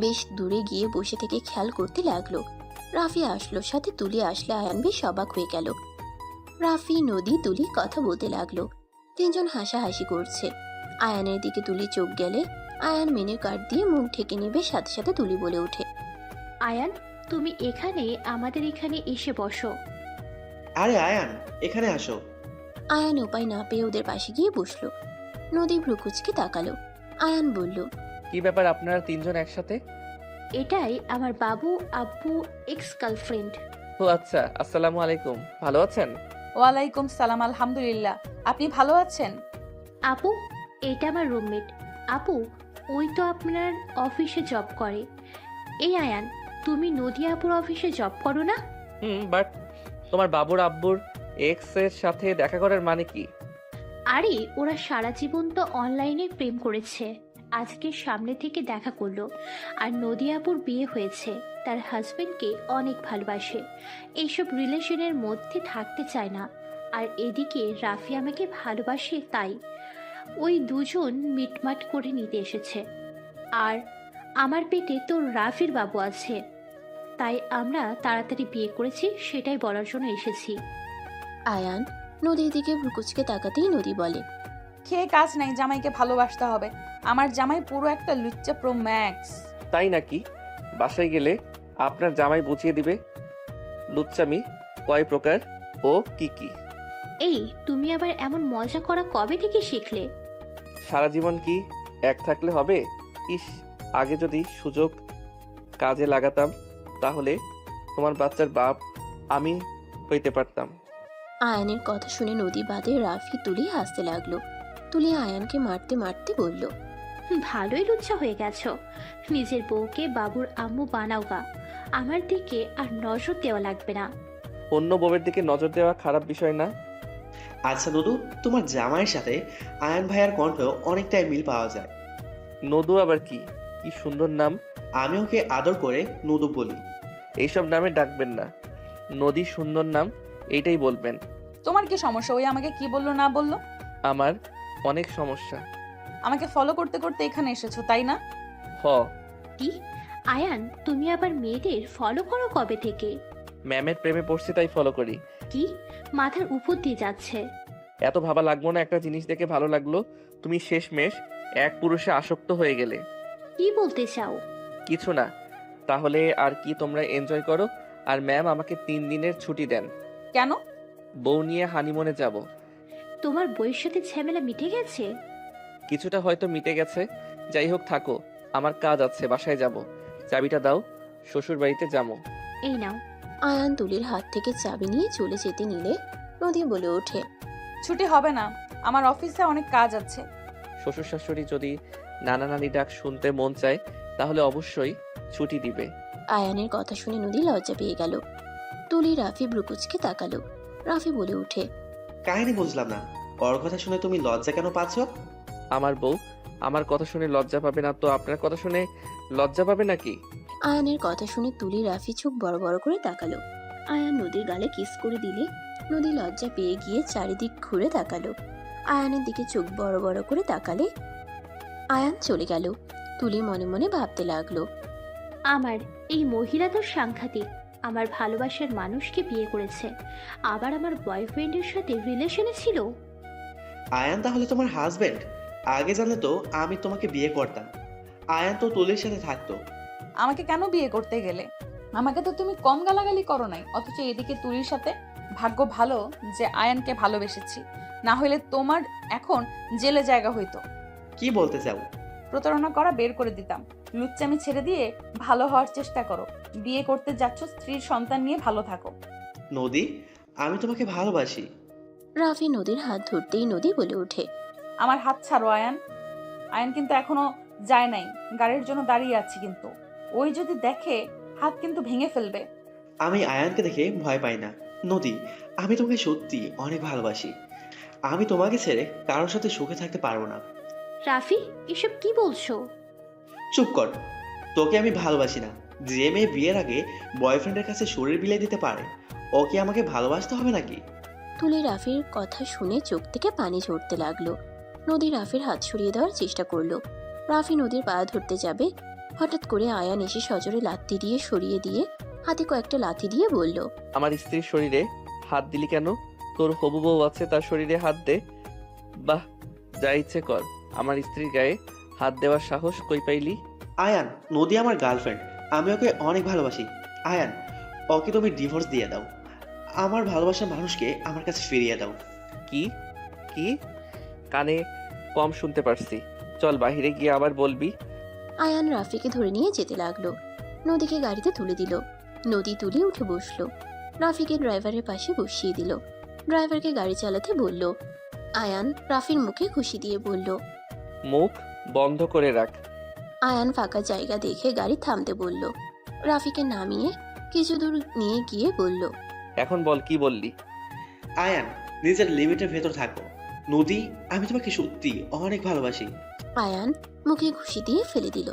বেশ দূরে গিয়ে বসে থেকে খেয়াল করতে লাগলো। রাফি আসলো, সাথে তুলি আসলে আয়ান বেশ অবাক হয়ে গেল। রাফি, নদী, তুলি কথা বলতে লাগলো। তিনজন হাসাহাসি করছে। আয়ানের দিকে তুলি চোখ গেলে আয়ান মেনু কার্ড দিয়ে মুখ ঢেকে নেবে, সাথে সাথে তুলি বলে ওঠে। আয়ান, তুমি এখানে আমাদের এখানে এসে বসো। আরে আয়ান, এখানে আসো। আয়ান উপায় না পেয়ে ওদের পাশে গিয়ে বসলো। নদী ভ্রুকুচকে তাকালো। আয়ান বলল। কি ব্যাপার আপনারা তিনজন একসাথে? এটাই আমার বাবু আব্বু এক্স গার্লফ্রেন্ড। ও আচ্ছা, আসসালামু আলাইকুম। ভালো আছেন? ওয়ালাইকুম সালাম, আলহামদুলিল্লাহ। আপনি ভালো আছেন? আপু, এটা আমার রুমমেট। আপু, ওই তো আপনার অফিসে জব করে। এই আয়ান, তুমি নদী আপুর অফিসে জব করো না? বাট তোমার বাবুর আব্বুর এক্স এর সাথে দেখা করার মানে কি? আরে, ওরা সারা জীবন তো অনলাইনে প্রেম করেছে, আজকে সামনে থেকে দেখা করলো। আর নদী আপুর বিয়ে হয়েছে, তার হাজবেন্ডকে অনেক ভালোবাসে, এইসব রিলেশনের মধ্যে থাকতে চায় না। আর এদিকে রাফি আমাকে ভালোবাসে, তাই ওই দুজন মিটমাট করে নিতে এসেছে। আর আমার পেটে তো রাফির বাবু আছে, তাই আমরা তাড়াতাড়ি বিয়ে করেছি, সেটাই বলার জন্য এসেছি। আয়ান নদীর দিকে ভ্রুকুচকে তাকাতেই নদী বলে। খেয়ে কাজ নাই, জামাইকে ভালোবাসতে হবে। আমার জামাই পুরো একটা লুচ্চা প্রো ম্যাক্স। তাই নাকি? বাসায় গেলে আপনার জামাই বুঝিয়ে দিবে লুচ্চামি কয় প্রকার ও কি কি। এই, তুমি আবার এমন মজা করা কবে থেকে শিখলে? সারা জীবন কি এক থাকলে হবে? ইস, আগে যদি সুযোগ কাজে লাগাতাম তাহলে তোমার বাচ্চার বাপ আমি হইতে পারতাম। আয়ানের কথা শুনে নদী বাদে রাফি তুলি হাসতে লাগলো। তুলি আয়ানকে মারতে মারতে বলল, ভালোই লুচ্ছা হয়ে গেছো। নিজের বউকে বাবুর আম্মু বানাও গা। আমার দিকে আর নজর দেওয়া লাগবে না। অন্য বউয়ের দিকে নজর দেওয়া খারাপ বিষয় না। আচ্ছা নদু, তোমার জামাইয়ের সাথে আয়ান ভাইয়ার কণ্ঠেও অনেকটাই মিল পাওয়া যায়। নদু আবার কি? কি সুন্দর নাম। আমি ওকে আদর করে নদু বলি। এইসব নামে ডাকবেন না, নদী সুন্দর নাম এইটাই বলবেন। তোমার কি সমস্যা? ওই আমাকে কি বললো না বললো? আমার অনেক সমস্যা। আমাকে ফলো করতে করতে এখানে এসেছো তাই না? হ। কি আয়ান, তুমি আবার মেয়েদের ফলো করো কবে থেকে? ম্যামের প্রেমে পড়ছি তাই ফলো করি। কি মাথার উপর দিয়ে যাচ্ছে? এত ভাবা লাগবো না, একটা জিনিস দেখে ভালো লাগলো, তুমি শেষমেশ এক পুরুষে আসক্ত হয়ে গেলে। কি বলতে চাও? কিছু না। তাহলে আর কি, তোমরা এনজয় করো। আর ম্যাম আমাকে 3 দিনের ছুটি দেন। কেন? বউ নিয়ে হানিমুনে যাব। তোমার বইয়ের সাথে ঝামেলা মিটে গেছে? কিছুটা হয়তো মিটে গেছে। যাই হোক থাকো, আমার কাজ আছে, বাসায় যাব। চাবিটা দাও, শ্বশুর বাড়িতে যাবো। এই নাও। আয়ান তুলির হাত থেকে চাবি নিয়ে চলে যেতে নিলে নদী বলে ওঠে, ছুটি হবে না, আমার অফিসে অনেক কাজ আছে। শ্বশুর শাশুড়ি যদি নানা নানি ডাক শুনতে মন চায় তাহলে অবশ্যই ছুটি দিবে। আয়ানের কথা শুনে নদী লজ্জা পেয়ে গেল। তুলি রাফি ব্রুকুচকে তাকালো। রাফি বলে ওঠে, কাহিনী বুঝলাম না, ওর কথা শুনে তুমি লজ্জা কেন পাচ্ছ? আমার বউ আমার কথা শুনে লজ্জা পাবে না তো আপনার কথা শুনে লজ্জা পাবে নাকি? আয়ানের কথা শুনে তুলি রাফি চোখ বড় বড় করে তাকালো। আয়ান নদীর গালে কিস করে দিলে নদী লজ্জা পেয়ে গিয়ে চারিদিক ঘুরে তাকালো। আয়ানের দিকে চোখ বড় বড় করে তাকালে আয়ান চলে গেল। তুলি মনে মনে ভাবতে লাগলো, আমার এই মহিলা তো সাংঘাতিক। আমার ভালোবাসার মানুষকে বিয়ে করেছে, আবার আমার বয়ফ্রেন্ডের সাথে রিলেশনে ছিল। আয়ান তাহলে তোমার হাজবেন্ড? আগে জানলে তো আমি তোমাকে বিয়ে করতাম। আয়ান তো তুলির সাথে থাকতো। আমাকে কেন বিয়ে করতে গেলে? আমাকে তো তুমি কম গালাগালি করো নাই, অথচ এদিকে তুলির সাথে। ভাগ্য ভালো যে আয়ানকে ভালোবেসেছি, না হলে তোমার এখন জেলে জায়গা হইতো। কি বলতে চাও? প্রতারণা করা বের করে দিতাম। লুচ্চামি ছেড়ে দিয়ে ভালো হওয়ার চেষ্টা করো। বিয়ে করতে যাচ্ছ, স্ত্রীর সন্তান নিয়ে ভালো থাকো। নদী, আমি তোমাকে ভালোবাসি। রাফি নদীর হাত ধরতেই নদী বলে ওঠে, আমার হাত ছাড়ো আয়ান। আয়ান কিন্তু এখনো যায় নাই, গাড়ির জন্য দাঁড়িয়ে আছি, কিন্তু ওই যদি দেখে হাত কিন্তু ভেঙে ফেলবে। আমি আয়ানকে দেখে ভয় পাই না। নদী, আমি তোমাকে সত্যি অনেক ভালোবাসি। আমি তোমাকে ছেড়ে কারোর সাথে সুখে থাকতে পারবো না। রাফি, এসব কি বলছো? চুপ কর, তোকে আমি ভালোবাসি না। যে মেয়ে বিয়ের আগে বয়ফ্রেন্ডের কাছে শরীর বিলিয়ে দিতে পারে, ও কি আমাকে ভালোবাসতে হবে নাকি? তুলি রাফির কথা শুনে চোখ থেকে পানি ঝরতে লাগলো। নদী রাফির হাত সরিয়ে দেওয়ার চেষ্টা করলো। রাফি নদীর পা ধরতে যাবে, হঠাৎ করে আয়ান এসে সজোরে লাথি দিয়ে সরিয়ে দিয়ে হাতে কয়েকটা লাথি দিয়ে বলল, আমার স্ত্রীর শরীরে হাত দিলি কেন? তোর হবু বউ আছে, তার শরীরে হাত দে। বাহ, যা ইচ্ছে কর, আমার স্ত্রীর গায়ে হাত দেওয়ার সাহস কই পাইলি? আয়ান, নদী আমার গার্লফ্রেন্ড, আমি ওকে অনেক ভালোবাসি। আয়ান, ওকে তুমি ডিভোর্স দিয়ে দাও। আমার ভালোবাসার মানুষকে আমার কাছে ফিরিয়ে দাও। কি কি? কানে কম শুনতে পারছি, চল বাহিরে গিয়ে আবার বলবি। আয়ান রাফিকে ধরে নিয়ে যেতে লাগলো। নদীকে গাড়িতে তুলে দিল। নদী তুলে উঠে বসলো। রাফিকে ড্রাইভারের পাশে বসিয়ে দিল। ড্রাইভারকে গাড়ি চালাতে বলল। আয়ান রাফির মুখে খুশি দিয়ে বলল, মুখ বন্ধ করে রাখ। আয়ান ফাঁকা জায়গা দেখে গাড়ি থামতে বলল। রাফিকে নামিয়ে কিছু দূর নিয়ে গিয়ে বলল, এখন বল কি বললি? আয়ান, নিজের লিমিটের ভেতর থাকো। নদী, আমি তোমাকে সত্যি অনেক ভালোবাসি। আয়ান মুখে খুশি দিয়ে ফেলে দিল।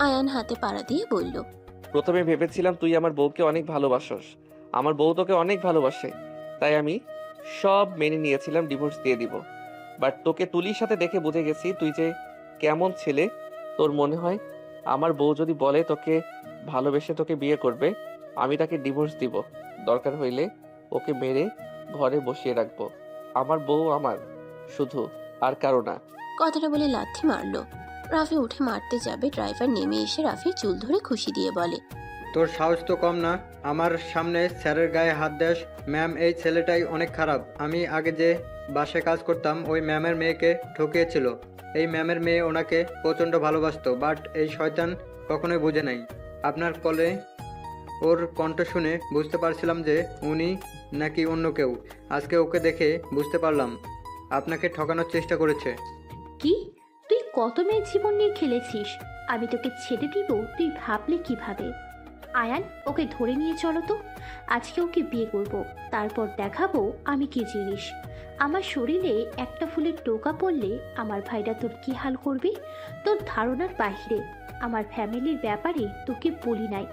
আয়ান হাতে পাড়া দিয়ে বলল, প্রথমে ভেবেছিলাম তুই আমার বউকে অনেক ভালোবাসস, আমার বউ তোকে অনেক ভালোবাসে, তাই আমি সব মেনে নিয়েছিলাম, ডিভোর্স দিয়ে দিব। বাট তোকে তুলির সাথে দেখে বুঝে গেছি তুই যে কেমন ছেলে। তোর মনে হয় আমার বউ যদি বলে তোকে ভালোবেসে তোকে বিয়ে করবে, আমি তাকে ডিভোর্স দিব, দরকার হইলে ওকে মেরে ঘরে বসিয়ে রাখবো। আমার বউ আমার, শুধু, আর কারো না। কথাটা বলে লাথি মারলো। রাফি উঠে মারতে যাবে, ড্রাইভার নেমে এসে রাফির চুল ধরে খুশি দিয়ে বলে, তোর সাহস তো কম না, আমার সামনে স্যারের গায়ে হাত দেস। ম্যাম, এই ছেলেটাই অনেক খারাপ। আমি আগে যে বাসায় কাজ করতাম ওই ম্যামের মেয়েকে ঠকিয়েছিল। এই ম্যামের মেয়ে ওনাকে প্রচণ্ড ভালোবাসতো, বাট এই শয়তান কখনোই বুঝে নাই। আপনার কলে ওর কণ্ঠ শুনে বুঝতে পারছিলাম যে উনি নাকি অন্য কেউ। আজকে ওকে দেখে বুঝতে পারলাম আপনাকে ঠকানোর চেষ্টা করেছে। কি, তুই কত মেয়ের জীবন নিয়ে খেলেছিস? আমি তোকে ছেড়ে দিব তুই ভাবলে কিভাবে? আয়ান, ওকে ধরে নিয়ে চলো তো। আজকে ওকে বিয়ে করব, তারপর দেখাবো আমি কি জিনিস। আমার শরীরে একটা ফুলের টোকা পড়লে আমার ভাইরা তোর কি হাল করবে তোর ধারণার বাহিরে। আমার ফ্যামিলির ব্যাপারে তোকে বলি নাই,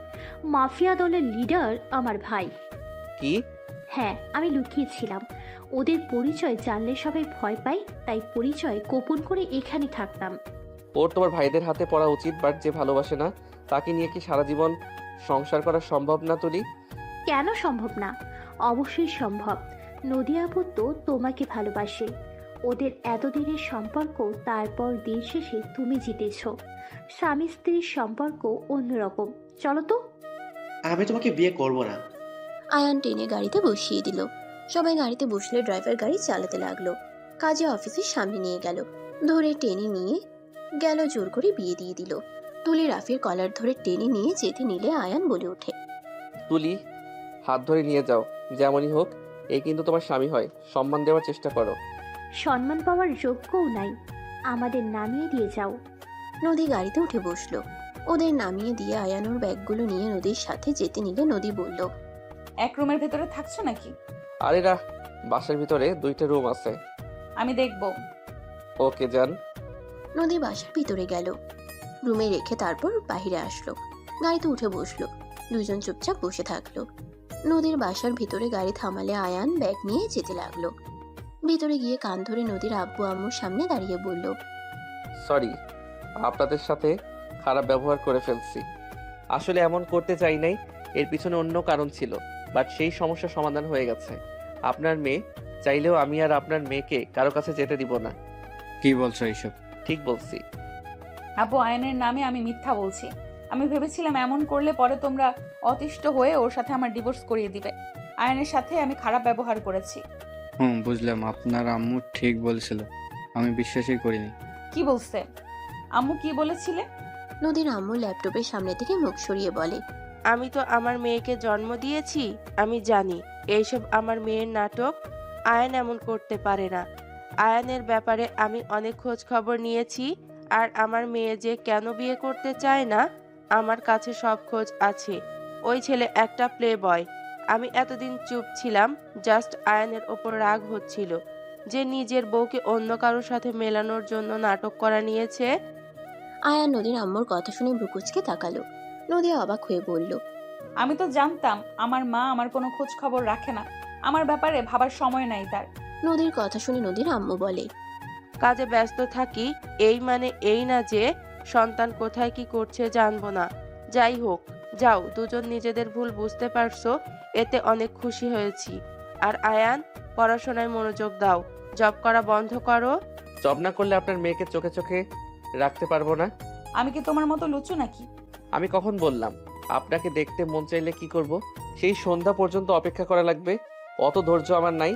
মাফিয়া দলের লিডার আমার ভাই। কি? হ্যাঁ, আমি লুকিয়েছিলাম। ওদের পরিচয় জানলে সবাই ভয় পায়, তাই পরিচয় গোপন করে এখানে থাকতাম। ওর তোমার ভাইদের হাতে পড়া উচিত, বাট যে ভালোবাসে না তাকে নিয়ে কি সারা জীবন সংসার করা সম্ভব না তুলি? কেন সম্ভব না? অবশ্যই সম্ভব। নদী আপু তো তোমাকে ভালোবাসে। ওদের এতদিনের সম্পর্ক, তারপর দিন শেষে তুমি জিতেছ। স্বামী স্ত্রীর সম্পর্ক অন্যরকম। চলো তো। আমি তোমাকে বিয়ে করব না। আয়ান টেনে গাড়িতে বসিয়ে দিল। সবাই গাড়িতে বসলে ড্রাইভার গাড়ি চালাতে লাগলো। কাজে অফিসের সামনে নিয়ে গেল, ধরে টেনে নিয়ে গেল, জোর করে বিয়ে দিয়ে দিল। তুলি রাফির কলার ধরে টেনে নিয়ে যেতে নিলে আয়ান বলে ওঠে, তুলি, হাত ধরে নিয়ে যাও। যেমনই হোক, এই কিন্তু তোমার স্বামী হয়, সম্মান দেওয়ার চেষ্টা করো। সম্মান পাওয়ার যোগ্যও নাই, আমাদের নামিয়ে দিয়ে যাও। নদী গাড়িতে উঠে বসলো। ওদের নামিয়ে দিয়ে আয়ান ওর ব্যাগগুলো নিয়ে নদীর সাথে যেতে নিলে নদী বলল, এক রুমের ভেতরে থাকছো নাকি? আরে না, বাসার ভিতরে 2টা রুম আছে। আমি দেখবো। ওকে যান। নদী বাসার ভিতরে গেল, রুমে রেখে তারপর বাইরে আসলো। গাড়িতে উঠে বসলো। দুজন চুপচাপ বসে থাকলো। নদীর বাসার ভিতরে গাড়ি থামালে আয়ান ব্যাগ নিয়ে যেতে লাগলো। ভিতরে গিয়ে কান ধরে নদীর আব্বু আম্মুর সামনে দাঁড়িয়ে বলল, সরি, আপনাদের সাথে খারাপ ব্যবহার করে ফেলছি। আসলে এমন করতে চাই নাই, এর পিছনে অন্য কারণ ছিল, বাট সেই সমস্যার সমাধান হয়ে গেছে। আপনার মেয়ে চাইলেও আমি আর আপনার মেয়েকে কারো কাছে যেতে দিব না। কি বলছো এইসব? ঠিক বলছি। আপু, আয়নের নামে আমি মিথ্যা বলছি। আমি ভেবেছিলাম এমন করলে পরে তোমরা অতিষ্ঠ হয়ে ওর সাথে আমার ডিভোর্স করিয়ে দিবে। আয়নের সাথে আমি খারাপ ব্যবহার করেছি। বুঝলাম, আপনার আম্মু ঠিক বলেছিল, আমি বিশ্বাসই করিনি। কি বলছে আম্মু? কি বলেছিলে? নদীর আম্মু ল্যাপটপের সামনে থেকে মুখ সরিয়ে বলে, আমি তো আমার মেয়েকে জন্ম দিয়েছি, আমি জানি এইসব আমার মেয়ের নাটক। আয়ান এমন করতে পারে না। আয়ানের ব্যাপারে আমি অনেক খোঁজ খবর নিয়েছি, আর আমার মেয়ে যে কেন বিয়ে করতে চায় না, আমার কাছে সব খোঁজ আছে। ওই ছেলে একটা প্লে বয়। আমি এতদিন চুপ ছিলাম, জাস্ট আয়ানের ওপর রাগ হচ্ছিল যে নিজের বউকে অন্য কারোর সাথে মেলানোর জন্য নাটক করা নিয়েছে। আয়ান নদীর আম্মুর কথা শুনে ব্রুকুচকে তাকালো। নদী অবাক হয়ে বলল, আমি তো জানতাম আমার মা আমার কোনো খোঁজ খবর রাখে না। আমার ব্যাপারে ভাবার সময় নাই তার। নদীর কথা শুনে নদীর আম্মু বলে, কাজে ব্যস্ত থাকি এই মানে এই না যে সন্তান কোথায় কি করছে জানবো না। যাই হোক, যাও, দুজন নিজেদের ভুল বুঝতে পারছো, এতে অনেক খুশি হয়েছি। আর আয়ান, পড়াশোনায় মনোযোগ দাও, জব করা বন্ধ করো। জব না করলে আপনার মেয়েকে চোখে চোখে রাখতে পারবো না। আমি কি তোমার মতো লুচু নাকি? আমি কখন বললাম আপনাকে দেখতে মন চাইলে কি করব? সেই সন্ধ্যা পর্যন্ত অপেক্ষা করা লাগবে? অত ধৈর্য আমার নাই।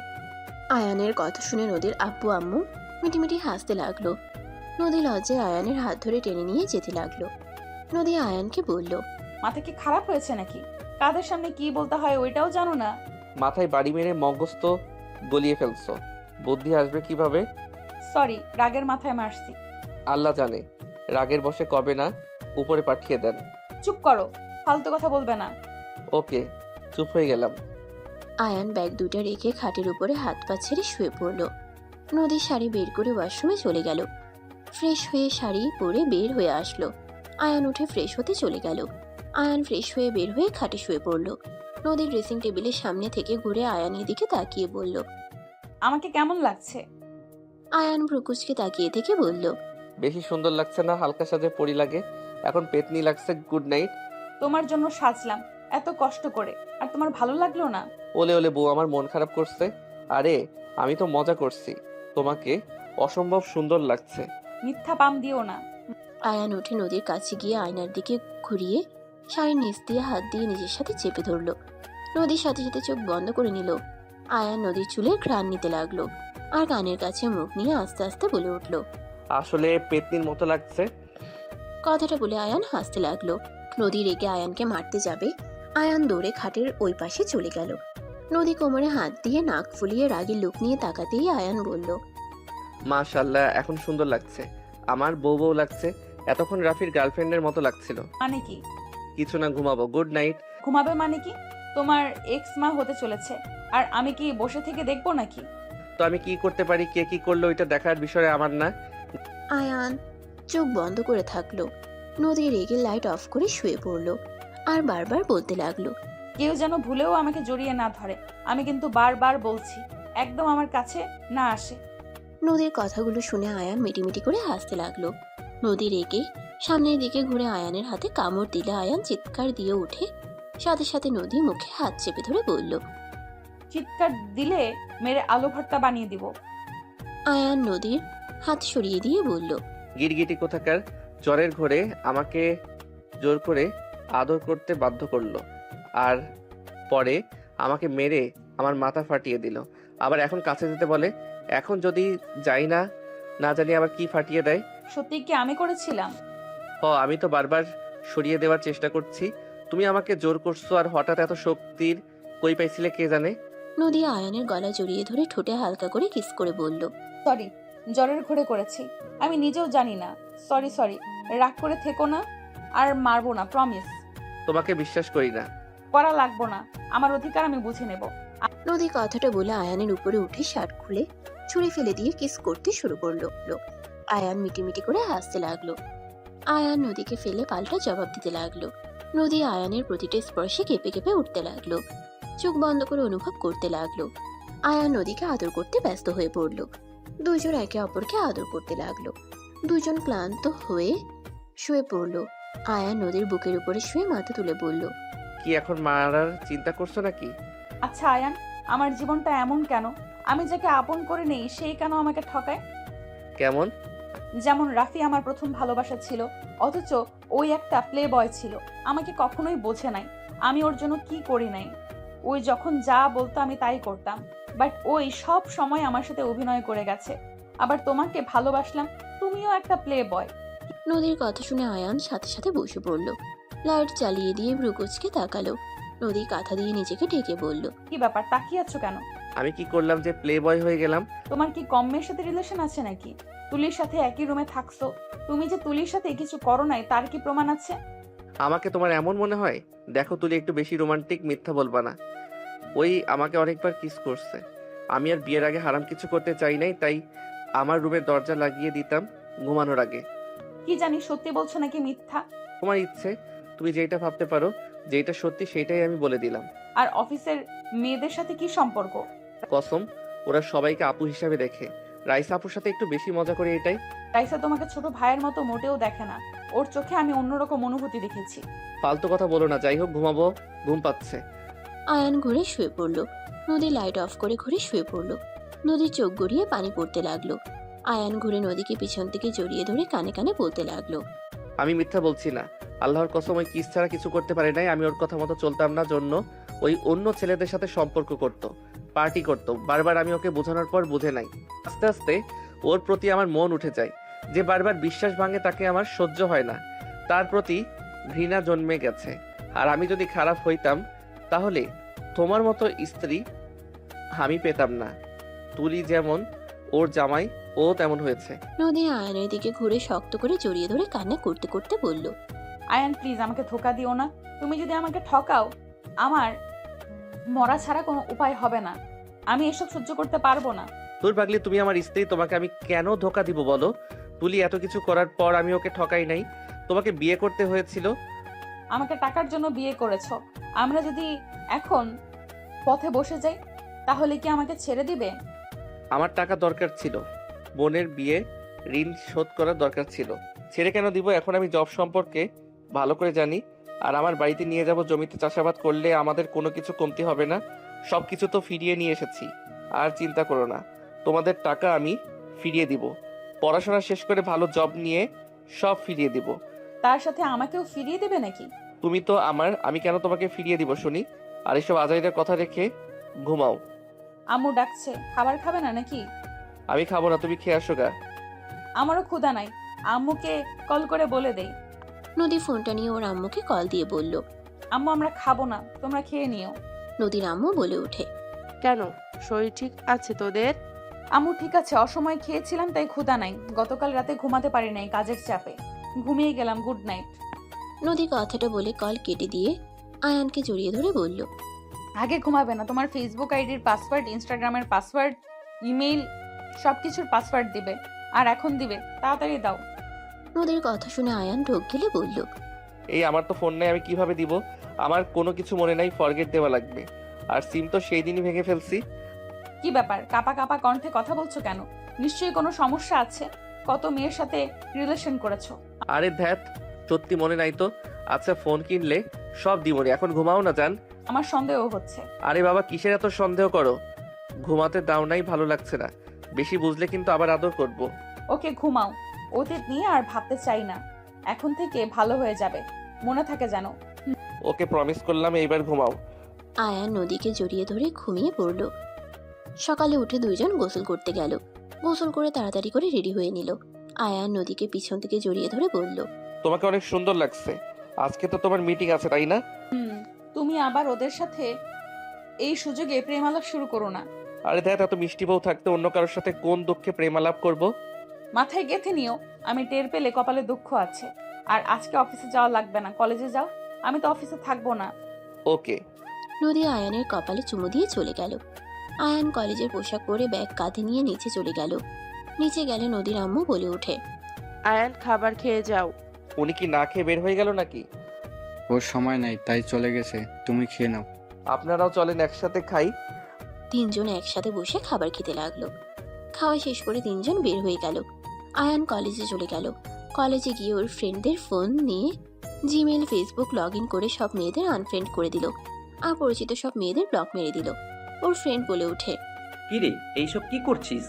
আয়ানের কথা শুনে নদীর আব্বু আম্মু মিটিমিটি হাসতে লাগলো। নদী লজ্জায় আয়ানের হাত ধরে টেনে নিয়ে যেতে লাগলো। নদী আয়ানকে বলল, মাথা কি খারাপ হয়েছে নাকি? কাদের সামনে কি বলতে হয় ওইটাও জানো না? মাথায় বাড়ি মেরে মগজ তো গলিয়ে ফেলছো, বুদ্ধি আসবে কিভাবে? সরি, রাগের মাথায় মারছি। আল্লাহ জানে রাগের বশে কবে না উপরে পাঠিয়ে দেন। চুপ করো, ফালতু কথা বলবে না। ওকে, চুপ হয়ে গেলাম। আয়ান ব্যাগ দুটো রেখে খাটের উপরে হাত পা ছেড়ে শুয়ে পড়ল। নদীর শাড়ি বের করে ওয়াশরুমে চলে গেল। ফ্রেশ হয়ে শাড়ি পরে বের হয়ে আসলো। আয়ান উঠে ফ্রেশ হতে চলে গেল। আয়ান ফ্রেশ হয়ে বের হয়ে খাটে শুয়ে পড়ল। নদীর ড্রেসিং টেবিলের সামনে থেকে ঘুরে আয়ানের দিকে তাকিয়ে বলল, আমাকে কেমন লাগছে? আয়ান ভ্রুকুচকে তাকিয়ে থেকে বলল, বেশি সুন্দর লাগছে না, হালকা সাজে পরি লাগে, এখন পেতনি লাগছে। Good night. তোমার জন্য সাজলাম এত কষ্ট করে, আর তোমার ভালো লাগলো না? ওলে ওলে বউ আমার মন খারাপ করছে। আরে আমি তো মজা করছি, তোমাকে অসম্ভব সুন্দর লাগছে। মিথ্যা পাম দিও না। আয়ান উঠে নদীর কাছে গিয়ে আয়নার দিকে ঘুরিয়ে শাড়ির নিচ দিয়ে হাত দিয়ে নিজের সাথে চেপে ধরল। নদীর সাথে সাথে চোখ বন্ধ করে নিল। আয়ান নদীর চুলের ঘ্রাণ নিতে লাগলো আর কানের কাছে মুখ নিয়ে আস্তে আস্তে বলে উঠল, আসলে পেতনির মতো লাগছে। কথাটা বলে আয়ান হাসতে লাগলো। নদী রেগে আয়ানকে মারতে যাবে, আয়ান দৌড়ে খাটের ওই পাশে চলে গেল। নদী কোমরে হাত দিয়ে নাক ফুলিয়ে রাগী লুক নিয়ে তাকাতেই আয়ান বলল, মাশাআল্লাহ, এখন সুন্দর লাগছে। আমার বউ বউ লাগছে। এতক্ষণ রাফির গার্লফ্রেন্ডের মতো লাগছিল। মানে কি? কিছু না, ঘুমাবো। Good night. ঘুমাবে মানে কি? তোমার এক্স মা হতে চলেছে, আর আমি কি বসে থেকে দেখবো নাকি? তো আমি কি করতে পারি, কে কি করলো ওইটা দেখার বিষয় আমার না। আয়ান চোখ বন্ধ করে থাকলো। নদী রেগে লাইট অফ করে শুয়ে পড়লো আর বারবার বলতে লাগলো, কেউ যেন ভুলেও আমাকে জড়িয়ে না ধরে। আমি কিন্তু বারবার বলছি, একদম আমার কাছে না আসে। নদীর কথাগুলো শুনে আয়ান মিটিমিটি করে হাসতে লাগলো। নদী রেগে সামনের দিকে ঘুরে আয়ানের হাতে কামড় দিলে আয়ান চিৎকার দিয়ে উঠে সাথে সাথে নদী মুখে হাত চেপে ধরে বলল, চিৎকার দিলে মেরে আলু ভর্তা বানিয়ে দিব। আয়ান নদীর হাত সরিয়ে দিয়ে বলল, গিরগিটি কোথাকার জ্বরের ঘরে আমাকে জোর করে আদর করতে বাধ্য করলো, আর পরে আমাকে মেরে আমার মাথা ফাটিয়ে দিল। আবার এখন কাছে যেতে বলে। এখন যদি যাই না, না জানি আবার কি ফাটিয়ে দেয়। সত্যি কি আমি করেছিলাম? আমি তো বারবার সরিয়ে দেওয়ার চেষ্টা করছি, তুমি আমাকে জোর করছো। আর হঠাৎ এত শক্তির কই পাইছিলে কে জানে। নদী আয়ানের গলা জড়িয়ে ধরে ঠোঁটে হালকা করে কিস করে বলল, সরি, জ্বরের ঘরে করেছি। আমি নিজেও জানি না। সরি সরি, রাগ করে থেকো না। আর মারবো না, প্রমিস। তোমাকে বিশ্বাস করি না। করা লাগবো না, আমার অধিকার আমি বুঝে নেব। নদী কথাটা বলে আয়ানের উপরে উঠে শার্ট খুলে ছুঁড়ে ফেলে দিয়ে কিস করতে শুরু করলো। আয়ান মিটিমিটি করে হাসতে লাগলো। আয়ান নদীকে ফেলে পাল্টা জবাব দিতে লাগলো। নদী আয়ানের প্রতিটা স্পর্শে কেঁপে কেঁপে উঠতে লাগলো। চোখ বন্ধ করে অনুভব করতে লাগলো। আয়ান নদীকে আদর করতে ব্যস্ত হয়ে পড়লো। দুজন একে অপরকে আদর করতে লাগলো। দুজন ক্লান্ত হয়ে শুয়ে পড়লো। আয়ান নদীর বুকের উপরে শুয়ে মাথা তুলে বলল, কি এখন মারার চিন্তা করছো নাকি? আচ্ছা আয়ান, আমার জীবনটা এমন কেন? আমি যাকে আপন করে নেই সেই কেন আমাকে ঠকায়? কেমন? যেমন রাফি আমার প্রথম ভালোবাসা ছিল, অথচ ওই একটা প্লে বয় ছিল। আমাকে কখনোই বোঝে নাই আমি ওর জন্য কি করি নাই। ওই যখন যা বলতো আমি তাই করতাম, বাট ওই সব সময় আমার সাথে অভিনয় করে গেছে। আবার তোমাকে ভালোবাসলাম, তুমিও একটা প্লে বয়। নদীর কথা শুনে আয়ান সাথে সাথে বসে পড়ল। লাইট চালিয়ে দিয়ে ভ্রুকুচকে তাকালো। নদী কাঁথা দিয়ে নিজেকে ঢেকে বলল, কি ব্যাপার, তাকিয়ে আছো কেন? আমি কি করলাম যে প্লে বয় হয়ে গেলাম? তোমার কি কম মেয়ের সাথে রিলেশন আছে নাকি? তুলির সাথে একই রুমে থাকছো, তুমি যে তুলির সাথে কিছু করো নাই তার কি প্রমাণ আছে? আমাকে তোমার এমন মনে হয়? দেখো তুলি, একটু বেশি রোমান্টিক, মিথ্যা বলবা না। ওই আমাকে অনেকবার কিস করছে। আমি আর বিয়ের আগে হারাম কিছু করতে চাই নাই, তাই আমার রুমের দরজা লাগিয়ে দিতাম ঘুমানোর আগে। কি জানি সত্যি বলছো নাকি মিথ্যা? তোমার ইচ্ছে, তুমি যেটা ভাবতে পারো, যেটা সত্যি সেটাই আমি বলে দিলাম। আর অফিসের মেয়েদের সাথে কি সম্পর্ক? কসম, ওরা সবাইকে আপু হিসাবে দেখে। রাইসা আপুর সাথে একটু বেশি মজা করে এটাই। রাইসা তোমাকে ছোট ভাইয়ের মতো মোটেও দেখে না, ওর চোখে আমি অন্যরকম অনুভূতি দেখেছি। ফালতু কথা বলো না, যাই হোক ঘুমাবো, ঘুম পাচ্ছে। আয়ান ঘুরে শুয়ে পড়ল। নদী লাইট অফ করে ঘুরে শুয়ে পড়ল। নদীর চোখ গড়িয়ে পানি পড়তে লাগলো। আয়ান ঘুরে নদীকে পিছন থেকে জড়িয়ে ধরে কানে কানে বলতে লাগলো, আমি মিথ্যা বলছি না, আল্লাহর কসম ওই কিস ছাড়া কিছু করতে পারে নাই। আমি ওর কথা মতো চলতাম না জন্য ওই অন্য ছেলেদের সাথে সম্পর্ক করত, পার্টি করত। বারবার আমি ওকে বোঝানোর পর বুঝে নাই। আস্তে আস্তে ওর প্রতি আমার মন উঠে যায়। যে বারবার বিশ্বাস ভাঙে তাকে আমার সহ্য হয় না, তার প্রতি ঘৃণা জন্মে গেছে। আর আমি যদি খারাপ হইতাম তাহলে তোমার মতো স্ত্রী আমি পেতাম না। তুলি যেমন ওর জামাই, ও তেমন হয়েছে। নদী আয়ানের দিকে ঘুরে শক্ত করে জড়িয়ে ধরে কান্না করতে করতে বলল, আয়ান প্লিজ আমাকে ধোকা দিও না। তুমি যদি আমাকে ঠকাও, আমার মরা ছাড়া কোনো উপায় হবে না। আমি এসব সহ্য করতে পারবো না। তোর পাগলি, তুমি আমার স্ত্রী, তোমাকে আমি কেন ধোকা দিব বলো? তুলি এত কিছু করার পর আমি ওকে ঠকাই নাই। তোমাকে বিয়ে করতে হয়েছিল। আমাকে টাকার জন্য বিয়ে করেছো। আমরা যদি এখন পথে বসে যাই তাহলে কি আমাকে ছেড়ে দিবে? আমার টাকা দরকার ছিল, বোনের বিয়ে ঋণ শোধ করার দরকার ছিল। ছেড়ে কেন দিব? এখন আমি জব সম্পর্কে ভালো করে জানি। আর আমার বাড়িতে নিয়ে যাব, জমিতে চাষাবাদ করলে আমাদের কোনো কিছু কমতি হবে না। সব কিছু তো ফিরিয়ে নিয়ে এসেছি, আর চিন্তা করো না, তোমাদের টাকা আমি ফিরিয়ে দিব। পড়াশোনা শেষ করে ভালো জব নিয়ে সব ফিরিয়ে দিব। তার সাথে আমাকেও ফিরিয়ে দেবে নাকি? তুমি তো আমার, আমি কেন তোমাকে ফিরিয়ে দিব শুনি? আর এসব আজাইদের কথা রেখে ঘুমাও। আম্মু ডাকছে, খাবার খাবে না নাকি? আমি খাবো না, তুমি খেয়ে আসো গা। আমারও ক্ষুধা নাই, আম্মুকে কল করে বলে দেই। নদী ফোনটা নিয়ে ওর আম্মুকে কল দিয়ে বলল, আম্মু আমরা খাবো না, তোমরা খেয়ে নিও। নদীর আম্মু বলে ওঠে। কেন, শরীর ঠিক আছে তোদের? আম্মু ঠিক আছে, অসময়ে খেয়েছিলাম তাই ক্ষুধা নাই। গতকাল রাতে ঘুমাতে পারি নাই কাজের চাপে, ঘুমিয়ে গেলাম। Good night. নদী কথাটা বলে কল কেটে দিয়ে আয়ানকে জড়িয়ে ধরে বলল। আগে ঘুমাবে না? তোমার ফেসবুক আইডির পাসওয়ার্ড, ইনস্টাগ্রামের পাসওয়ার্ড, ইমেইল সবকিছুর পাসওয়ার্ড দিবে। আর এখন দিবে, তাড়াতাড়ি দাও। নদীর কথা শুনে আয়ান ঢোক গেলে বলল। এই আমার তো ফোন নেই, আমি কিভাবে দিব? আমার কোনো কিছু মনে নাই, ফরগেট দেওয়া লাগবে। আর সিম তো সেই দিনই ভেঙে ফেলছি। কি ব্যাপার, কাপা কাপা কণ্ঠে কথা বলছো কেন? নিশ্চয়ই কোনো সমস্যা আছে। কত মেয়ের সাথে রিলেশন করেছো? আরে ধ্যাত, সত্যি মনে নাই তো। আচ্ছা ফোন কিনলে সব দিমনি, এখন ঘুমাও না জান। আমার সন্দেহ হচ্ছে। আরে বাবা, কিসের এত সন্দেহ করো? ঘুমাতে দাও নাই, ভালো লাগছে না। বেশি বুঝলে কিন্তু আবার আদর করব। ওকে ঘুমাও, অতীত নিয়ে আর ভাবতে চাই না। এখন থেকে ভালো হয়ে যাবে, মনে থাকে জানো। ওকে প্রমিস করলাম, এইবার ঘুমাও। আয়ান নদীকে জড়িয়ে ধরে ঘুমিয়ে পড়ল। সকালে উঠে দুইজন গোসল করতে গেল। গোসল করে তাড়াতাড়ি করে রেডি হয়ে নিল। আয়ান নদীকে পিছন থেকে জড়িয়ে ধরে বলল। তোমাকে অনেক সুন্দর লাগছে। আজকে তো তোমার মিটিং আছে তাই না? তুমি আবার ওদের সাথে এই সুযোগে প্রেমালাপ শুরু করো না। আরে ধ্যাত, এত মিষ্টি বউ থাকতে অন্য কারোর সাথে কোন দুঃখে প্রেমালাপ করব? মাথায় গেঁথে নিও, আমি টের পেলে কপালে দুঃখ আছে। আর আজকে অফিসে যাওয়া লাগবে না, কলেজে যাও। আমি তো অফিসে থাকবো না। ওকে। নদী আয়ানের কপালে চুমু দিয়ে চলে গেল। আয়ান কলেজের পোশাক পরে ব্যাগ কাঁধে নিয়ে নিচে চলে গেল। নিচে গেলে নদীর আম্মু বলে ওঠে। আয়ান খাবার খেয়ে যাও। উনি কি না খেয়ে বের হয়ে গেল নাকি? ওর সময় নাই তাই চলে গেছে, তুমি খেয়ে নাও। আপনারাও চলেন একসাথে খাই। তিনজন একসাথে বসে খাবার খেতে লাগলো। খাওয়া শেষ করে তিনজন বের হয়ে গেল। আয়ান কলেজে চলে গেল। কলেজে গিয়ে ওর ফ্রেন্ডদের ফোন নিয়ে জিমেল, ফেসবুক লগ ইন করে সব মেয়েদের আনফ্রেন্ড করে দিল। অপরিচিত সব মেয়েদের ব্লক মেরে দিল। ওর ফ্রেন্ড বলে ওঠে। কিরে, এইসব কি করছিস?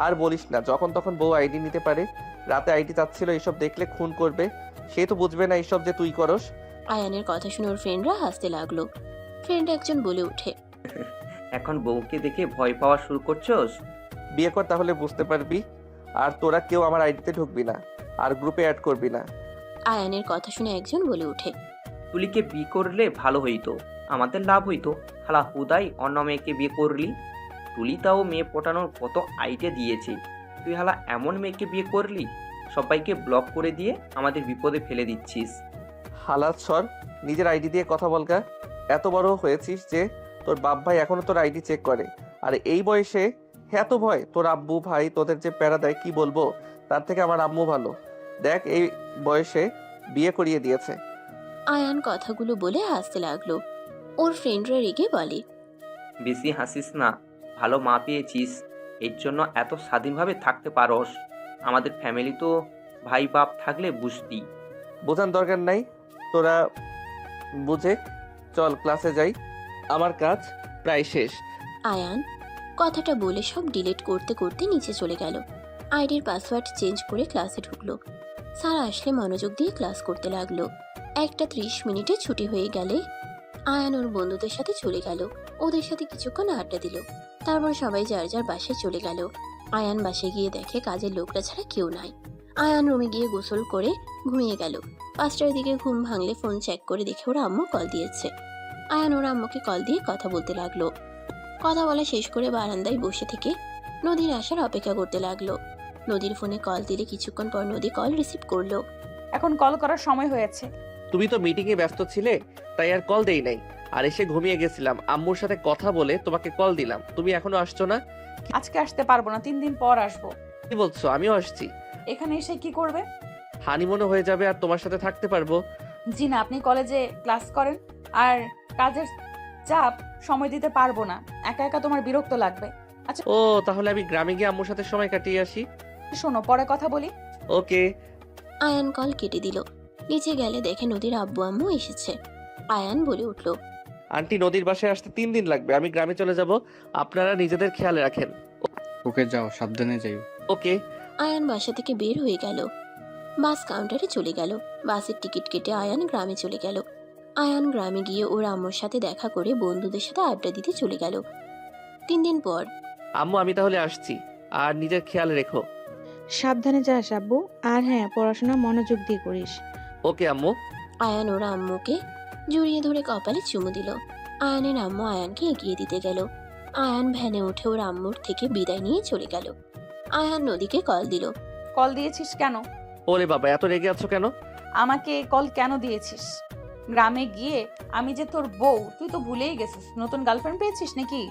আর বলিস না, যখন তখন বউ আইডি নিতে পারে। রাতে আইডি চাচ্ছিল, এইসব দেখলে খুন করবে। সে তো বুঝবে না এইসব যে তুই করস। আয়ানের কথা শুনে ওর ফ্রেন্ডরা হাসতে লাগলো। ফ্রেন্ড একজন বলে ওঠে। এখন বউকে দেখে ভয় পাওয়া শুরু করছস? বিয়ে কর, তাহলে বুঝতে পারবি। আর তোরা কেউ আমার আইডিতে ঢুকবি না, আর গ্রুপে অ্যাড করবি না। আয়ানের কথা শুনে একজন বলে ওঠে। তুলিকে বিয়ে করলে ভালো হইতো, আমাদের লাভ হইতো। হালা হুদাই অন্য মেয়েকে বিয়ে করলি। তুলি তাও মেয়ে পটানোর কত আইডিয়া দিয়েছে, তুই হালা এমন মেয়েকে বিয়ে করলি। সবাইকে ব্লক করে দিয়ে আমাদের বিপদে ফেলে দিচ্ছিস। হালাত সর, নিজের আইডি দিয়ে কথা বলগা। এত বড় হয়েছিস যে তোর বাপ ভাই এখনো তোর আইডি চেক করে। আর এই বয়সে এত ভয়? তোর আব্বু ভাই তোদের যে প্যারা দেয় কি বলবো। তার থেকে আমার আম্মু ভালো। দেখ, এই বয়সে বিয়ে করিয়ে দিয়েছে। আয়ান কথাগুলো বলে হাসতে লাগলো। ওর ফ্রেন্ডরা রেগে বলে। বেশি হাসিস না, ভালো মা পেয়েছিস, এর জন্য এত স্বাধীনভাবে থাকতে পারস। আমাদের ফ্যামিলি তো ভাই বাপ থাকলে বুঝতি। বোঝার দরকার নাই, তোরা বুঝে চল ক্লাসে যাই, আমার কাজ প্রায় শেষ। আয়ান কথাটা বলে সব ডিলিট করতে করতে নিচে চলে গেল। আইডির পাসওয়ার্ড চেঞ্জ করে ক্লাসে ঢুকলো। স্যার আসলে মনোযোগ দিয়ে ক্লাস করতে লাগলো। 1:30 ছুটি হয়ে গেলে আয়ান ওর বন্ধুদের সাথে চলে গেল। ওদের সাথে কিছুক্ষণ আড্ডা দিল। তারপর সবাই যার যার বাসায় চলে গেল। আয়ান বাসায় গিয়ে দেখে কাজের লোকরা ছাড়া কেউ নাই। আয়ান রুমে গিয়ে গোসল করে ঘুমিয়ে গেল। 5টার দিকে ঘুম ভাঙলে ফোন চেক করে দেখে ওর আম্মু কল দিয়েছে। আয়ান ওর আম্মুকে কল দিয়ে কথা বলতে লাগলো। কথা বলা শেষ করে বারান্দায় বসে থেকে নদীর আসার অপেক্ষা করতে লাগলো। নদীর ফোনে কল দিলে কিছুক্ষণ পর নদী কল রিসিভ করলো। এখন কল করার সময় হয়েছে। তুমি তো মিটিং এ ব্যস্ত ছিলে, তাই আর কল দেই নাই। আর এসে ঘুমিয়ে গেছিলাম, আম্মুর সাথে কথা বলে তোমাকে কল দিলাম। তুমি এখনো আসছো না? আজকে আসতে পারবো না, 3 দিন পর আসবো। কি বলছো? আমিও আসছি। এখানে এসে কি করবে? হানিমুনও হয়ে যাবে আর তোমার সাথে থাকতে পারবো। জি না, আপনি কলেজে ক্লাস করেন আর কাজের চাপ সময় দিতে পারবো না। একা একা তোমার বিরক্ত লাগবে। আচ্ছা ও, তাহলে আমি গ্রামে গিয়ে আম্মুর সাথে সময় কাটিয়ে আসি। শোনো, পরে কথা বলি। ওকে। আয়ান কল কেটে দিল। নিচে গেলে দেখে নদীর আব্বু আম্মু এসেছে। আয়ান বলে উঠল। আন্টি, নদীর বাসায় আসতে 3 দিন লাগবে, আমি গ্রামে চলে যাব। আপনারা নিজেদের খেয়াল রাখেন। ওকে যাও, সাবধানে যাই। ওকে। আয়ান বাসা থেকে বের হয়ে গেল। বাস কাউন্টারে চলে গেল। বাসের টিকিট কেটে আয়ান গ্রামে চলে গেল। আয়ান গ্রামে গিয়ে ওর আম্মুর সাথে দেখা করে বন্ধুদের সাথে আড্ডা দিতে চলে গেল। 3 দিন পর। আম্মু, আমি তাহলে আসছি, আর নিজের খেয়াল রেখো। সাবধানে যাস আব্বু, আর হ্যাঁ পড়াশোনা মনোযোগ দিয়ে করিস। ওকে আম্মু। আয়ান ওর আম্মুকে জড়িয়ে ধরে কপালে চুমু দিল। আয়ানের আম্মু আয়ানকে এগিয়ে দিতে গেল। আয়ান ভ্যানে উঠে ওর আম্মুর থেকে বিদায় নিয়ে চলে গেল। আয়ান নদীকে কল দিল। কল দিয়েছিস কেন? ওরে বাবা, এত রেগে আছো কেন? আমাকে কল কেন দিয়েছিস? গ্রামে গিয়ে আমি যে তোর বউ, তুই তো ভুলেই গেছিস। নতুন গার্লফ্রেন্ড পেয়েছিস নাকি?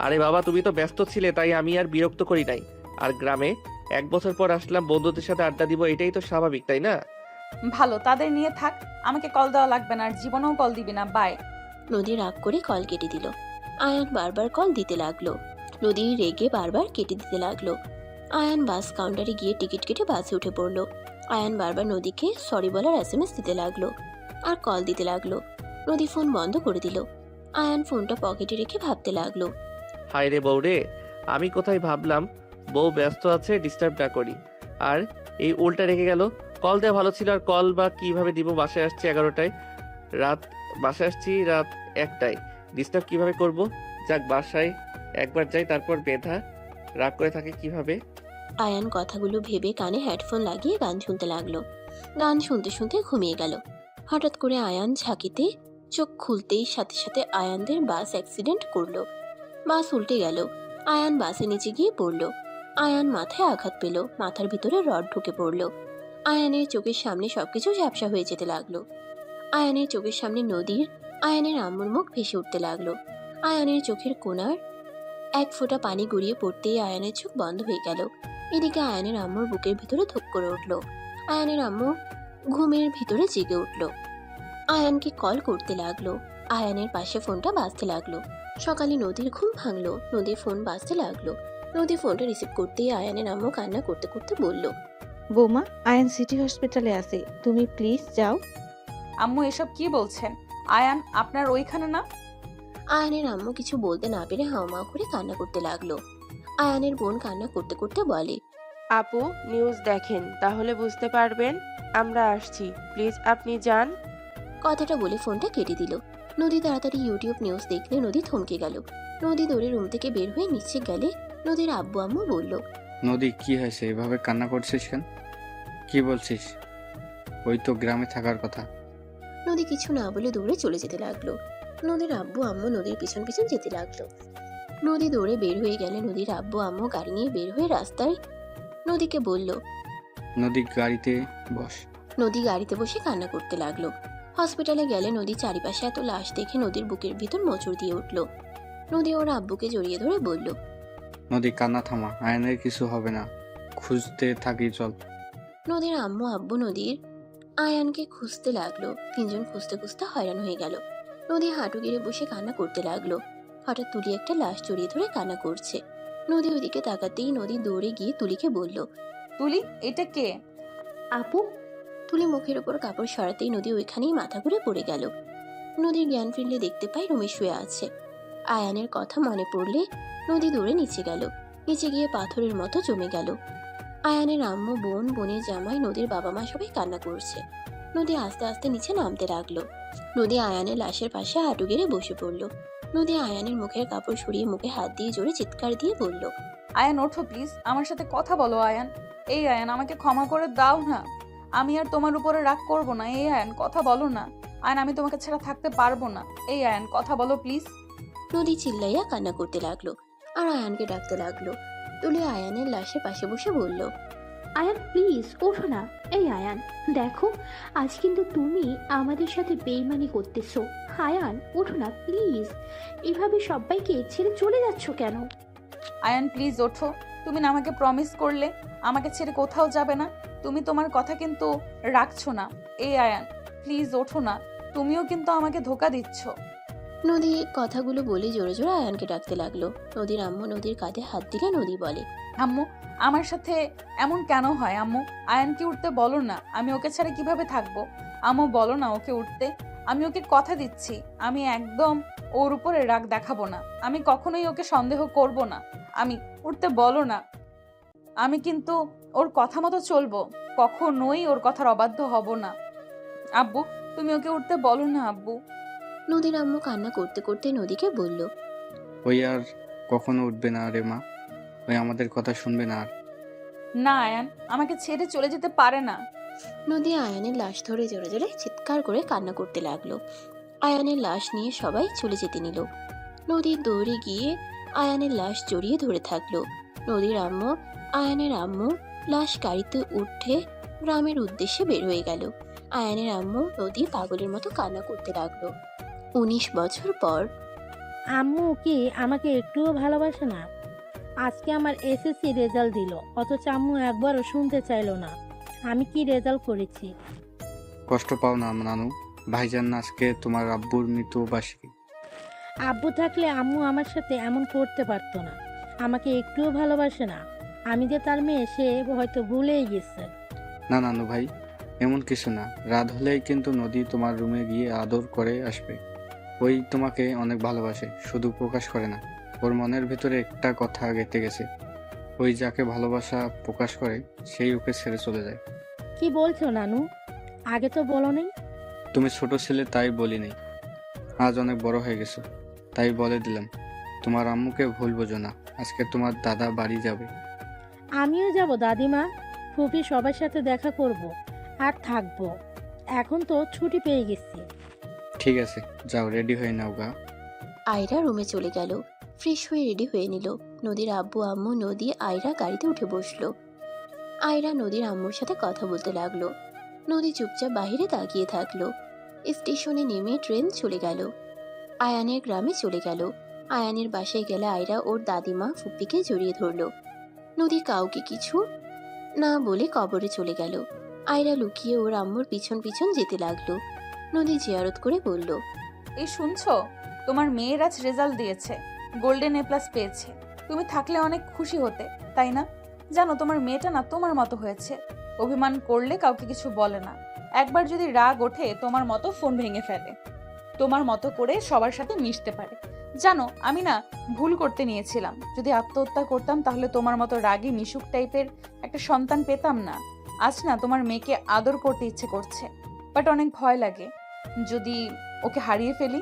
আরে বাবা, তুমি তো ব্যস্ত ছিলে, তাই আমি আর বিরক্ত করি নাই। আর গ্রামে 1 বছর পর আসলাম, বন্ধুদের সাথে আড্ডা দিব, এটাই তো স্বাভাবিক, তাই না? ভালো, তাদের নিয়ে থাক। আমাকে কল দেওয়া লাগবে না, আর জীবনেও কল দিবি না। বাই। নদী রাগ করে কল কেটে দিল। আয়ান বারবার কল দিতে লাগলো। নদী রেগে বারবার কেটে দিতে লাগলো। আয়ান বাস কাউন্টারে গিয়ে টিকিট কেটে বাসে উঠে পড়লো। আয়ান বারবার নদীকে সরি বলার SMS দিতে লাগলো আর কল দিতে লাগলো। নদী ফোন বন্ধ করে দিল। আয়ান ফোনটা পকেটে রেখে ভাবতে লাগলো। হায় রে বউ রে, আমি কোথায় ভাবলাম বউ ব্যস্ত আছে, ডিস্টার্ব না করি, আর এই উল্টা রেখে গেল। কল দেওয়া ভালো ছিল। আর কল বা কিভাবে দিব? বাসায় আসছি 11টায়, বাসায় আসছি রাত 1টায়, ডিস্টার্ব কিভাবে করব? যাক, বাসায় একবার যাই, তারপর বেধা রাগ করে থাকে কিভাবে। আয়ান কথাগুলো ভেবে কানে হেডফোন লাগিয়ে গান শুনতে লাগলো। গান শুনতে শুনতে ঘুমিয়ে গেল। হঠাৎ করে আয়ান ঝাঁকিতে চোখ খুলতেই সাথে সাথে আয়ানদের বাস অ্যাক্সিডেন্ট করলো। বাস উল্টে গেল। আয়ান বাসে নিচে গিয়ে পড়লো। আয়ান মাথায় আঘাত পেল, মাথার ভিতরে রড ঢুকে পড়লো। আয়ানের চোখের সামনে সবকিছু ঝাপসা হয়ে যেতে লাগলো। আয়ানের চোখের সামনে নদীর, আয়ানের আম্মুর মুখ ভেসে উঠতে লাগলো। আয়ানের চোখের কোণার 1 ফোঁটা পানি গড়িয়ে পড়তেই আয়ানের চোখ বন্ধ হয়ে গেল। এদিকে আয়ানের আম্মুর বুকের ভিতরে ধুক করে উঠলো। আয়ানের আম্মু ঘুমের ভিতরে জেগে উঠলো। আয়ানকে কল করতে লাগলো। আয়ানের পাশে ফোনটা বাজতে লাগলো। সকালে নদীর ঘুম ভাঙলো। নদীর ফোন বাজতে লাগলো। নদী ফোনটা রিসিভ করতেই আয়ানের আম্মু কান্না করতে করতে বলল, বৌমা, আয়ান সিটি হসপিটালে আছে, তুমি প্লিজ যাও। আম্মু এসব কি বলছেন? আয়ান আপনার ওইখানে না? আয়ানের আম্মু কিছু বলতে না পেরে হাওমাও করে কান্না করতে লাগলো। আয়ানের বোন কান্না করতে করতে বলে, আপু নিউজ দেখেন, তাহলে বুঝতে পারবেন। আমরা আসছি, প্লিজ আপনি যান। কথাটা বলে ফোনটা কেটে দিল। নদী তাড়াতাড়ি ইউটিউব নিউজ দেখলে নদী থমকে গেল। নদী দৌড়ে রুম থেকে বের হয়ে নিচে গেলে নদীর আব্বু আম্মু বলল, নদী, কি হয়েছে? এভাবে কান্না করছিস কেন? কি বলছিস? ওই তো গ্রামে থাকার কথা। নদী কিছু না বলে দৌড়ে চলে যেতে লাগলো। নদীর আব্বু আম্মু নদীর পিছন পিছন যেতে লাগলো। নদী দৌড়ে বের হয়ে গেলে নদীর আব্বু আম্মু গাড়ি নিয়ে বের হয়ে রাস্তায় নদীকে বলল। নদী, গাড়িতে বস। নদী গাড়িতে বসে কান্না করতে লাগলো। হসপিটালে গেলে নদী চারিপাশে এত লাশ দেখে নদীর বুকের ভিতর মোচড় দিয়ে উঠল। নদী ওর আব্বুকে জড়িয়ে ধরে বলল, নদী, কান্না থামা, আয়নের কিছু হবে না, খুঁজতে থাকি, চল। নদীর আম্মু আব্বু নদীর আয়ানকে খুঁজতে লাগলো। 3 জন খুঁজতে খুঁজতে হয়রান হয়ে গেল। নদী হাঁটু গেড়ে বসে কান্না করতে লাগলো। হঠাৎ তুলি একটা লাশ জড়িয়ে ধরে কান্না করছে। নদী ওইদিকে তাকাতেই নদী দৌড়ে গিয়ে তুলিকে বলল, তুলি, এটা কে? আপু, তুলি মুখের ওপর কাপড় সরাতেই নদী ওইখানেই মাথা ঘুরে পড়ে গেল। নদীর জ্ঞান ফিরলে দেখতে পাই রুমে শুয়ে আছে। আয়ানের কথা মনে পড়লে নদী দৌড়ে নিচে গেল। নিচে গিয়ে পাথরের মতো জমে গেল। আয়ানের আম্মু, বোন, বোনের জামাই, নদীর বাবা মা সবাই কান্না করছে। নদী আস্তে আস্তে নিচে নামতে লাগলো। নদী আয়ানের লাশের পাশে হাঁটু গেড়ে বসে পড়লো। নদী আয়ানের মুখের কাপড় সরিয়ে মুখে হাত দিয়ে জোরে চিৎকার দিয়ে বলল, আয়ান ওঠো প্লিজ, আমার সাথে কথা বলো। আয়ান, এই আয়ান, আমাকে ক্ষমা করে দাও না। আমি আর তোমার উপরে রাগ করব না। এই আয়ান, কথা বলো না। আয়ান, আমি তোমাকে ছাড়া থাকতে পারবো না। এই আয়ান, কথা বলো প্লিজ। নদী চিল্লাইয়া কান্না করতে লাগলো আর আয়ানকে ডাকতে লাগলো। তুলি আয়ানের লাশের পাশে বসে বলল, আয়ান প্লিজ ওঠো না। এই আয়ান, দেখো আজ কিন্তু তুমি আমাদের সাথে বেইমানি করতেছো। আয়ান ওঠো না প্লিজ, এভাবে সবাইকে ছেড়ে চলে যাচ্ছ কেন? আয়ান প্লিজ ওঠো। তুমি না আমাকে প্রমিস করলে আমাকে ছেড়ে কোথাও যাবে না। তুমি তোমার কথা কিন্তু রাখছো না। এই আয়ান, প্লিজ ওঠো না। তুমিও কিন্তু আমাকে ধোকা দিচ্ছ। নদী কথাগুলো বলে জোরে জোরে আয়ানকে ডাকতে লাগলো। নদীর আম্মু নদীর কাঁধে হাত দিলে নদী বলে, আম্মু, আমার সাথে এমন কেন হয়? আম্মু, আয়ানকে উঠতে বলো না। আমি ওকে ছাড়া কিভাবে থাকবো? আম্মু, বলো না ওকে উঠতে। আমি ওকে কথা দিচ্ছি, আমি একদম ওর উপরে রাগ দেখাবো না। আমি কখনোই ওকে সন্দেহ করব না। আমি উঠতে বলো না। আমি কিন্তু ওর কথা মতো চলবো, কখনোই ওর কথার অবাধ্য হব না। আব্বু, তুমি ওকে উঠতে বলো না। আব্বু। নদীর আম্মু কান্না করতে করতে নদীকে বলল, ওই আর কখনো উঠবে না রে মা, ওই আমাদের কথা শুনবে না আর। না আয়ান, আমাকে ছেড়ে চলে যেতে পারে না। নদী আয়ানের লাশ ধরে জোরে জোরে চিৎকার করে কান্না করতে লাগলো। আয়ানের লাশ নিয়ে সবাই চলে যেতে নিল। নদীর দৌড়ে গিয়ে আয়ানের লাশ জড়িয়ে ধরে থাকলো। নদীর আম্মু, আয়ানের আম্মু লাশ গাড়িতে উঠে গ্রামের উদ্দেশ্যে বের হয়ে গেল। আয়ানের আম্মু নদী পাগলের মতো কান্না করতে লাগলো। 19 বছর পর আম্মু কি আমাকে একটুও ভালোবাসে না? আজকে আমার এসএসসি রেজাল্ট দিল, অথচ আম্মু একবারও শুনতে চাইলো না আমি কি রেজাল্ট করেছি। কষ্ট পাও না নানু, ভাইজান আজকে তোমার আব্বুর মৃত্যুবার্ষিকী। আব্বু থাকলে আম্মু আমার সাথে এমন করতে পারতো না। আমাকে একটুও ভালোবাসে না। আমি যে তার মেয়ে সে হয়তো ভুলেই গেছে। না নানু ভাই, এমন কিছু না। রাত হলেই কিন্তু নদী তোমার রুমে গিয়ে আদর করে আসবে। ওই তোমাকে অনেক ভালোবাসে, শুধু প্রকাশ করে না। ওর মনের ভিতরে একটা কথা গেঁথে গেছে, ওই যাকে ভালোবাসা প্রকাশ করে সেই ওকে ছেড়ে চলে যায়। কি বলছো নানু? আগে তো বলো নেই। তুমি ছোট ছেলে তাই বলি নাই, আজ অনেক বড় হয়ে গেছো তাই বলে দিলাম। তোমার আম্মুকে ভুল বোঝো না, আজকে তোমার দাদা বাড়ি যাবে। আমিও যাব দাদিমা, ফুপি সবার সাথে দেখা করব আর থাকবো। এখন তো ছুটি পেয়ে গেছি। ঠিক আছে, যাও রেডি হয়ে নাও গা। আয়রা রুমে চলে গেল। ফ্রেশ হয়ে রেডি হয়ে নিল। নদীর আব্বু আম্মু, নদী, আয়রা গাড়িতে উঠে বসলো। আয়রা নদীর আম্মুর সাথে কথা বলতে লাগলো। নদী চুপচাপ বাহিরে তাকিয়ে থাকলো। স্টেশনে নেমে ট্রেন চলে গেল। আয়ানের গ্রামে চলে গেল। আয়ানের বাসায় গেলে আয়রা ওর দাদিমা ফুপ্পিকে জড়িয়ে ধরলো। নদী কাউকে কিছু না বলে কবরে চলে গেল। আয়রা লুকিয়ে ওর আম্মুর পিছন পিছন যেতে লাগলো। নদী জিয়ারত করে বলল, এই শুনছো, তোমার মেয়ের আজ রেজাল্ট দিয়েছে, গোল্ডেন A+ পেয়েছে। তুমি থাকলে অনেক খুশি হতে, তাই না? জানো তোমার মেয়েটা না তোমার মতো হয়েছে। অভিমান করলে কাউকে কিছু বলে না। একবার যদি রাগ ওঠে তোমার মতো ফোন ভেঙে ফেলে, তোমার মতো করে সবার সাথে মিশতে পারে। জানো আমি না ভুল করতে নিয়েছিলাম। যদি আত্মহত্যা করতাম তাহলে তোমার মতো রাগী মিশুক টাইপের একটা সন্তান পেতাম না। আজ না তোমার মেয়েকে আদর করতে ইচ্ছে করছে, বাট অনেক ভয় লাগে যদি ওকে হারিয়ে ফেলি।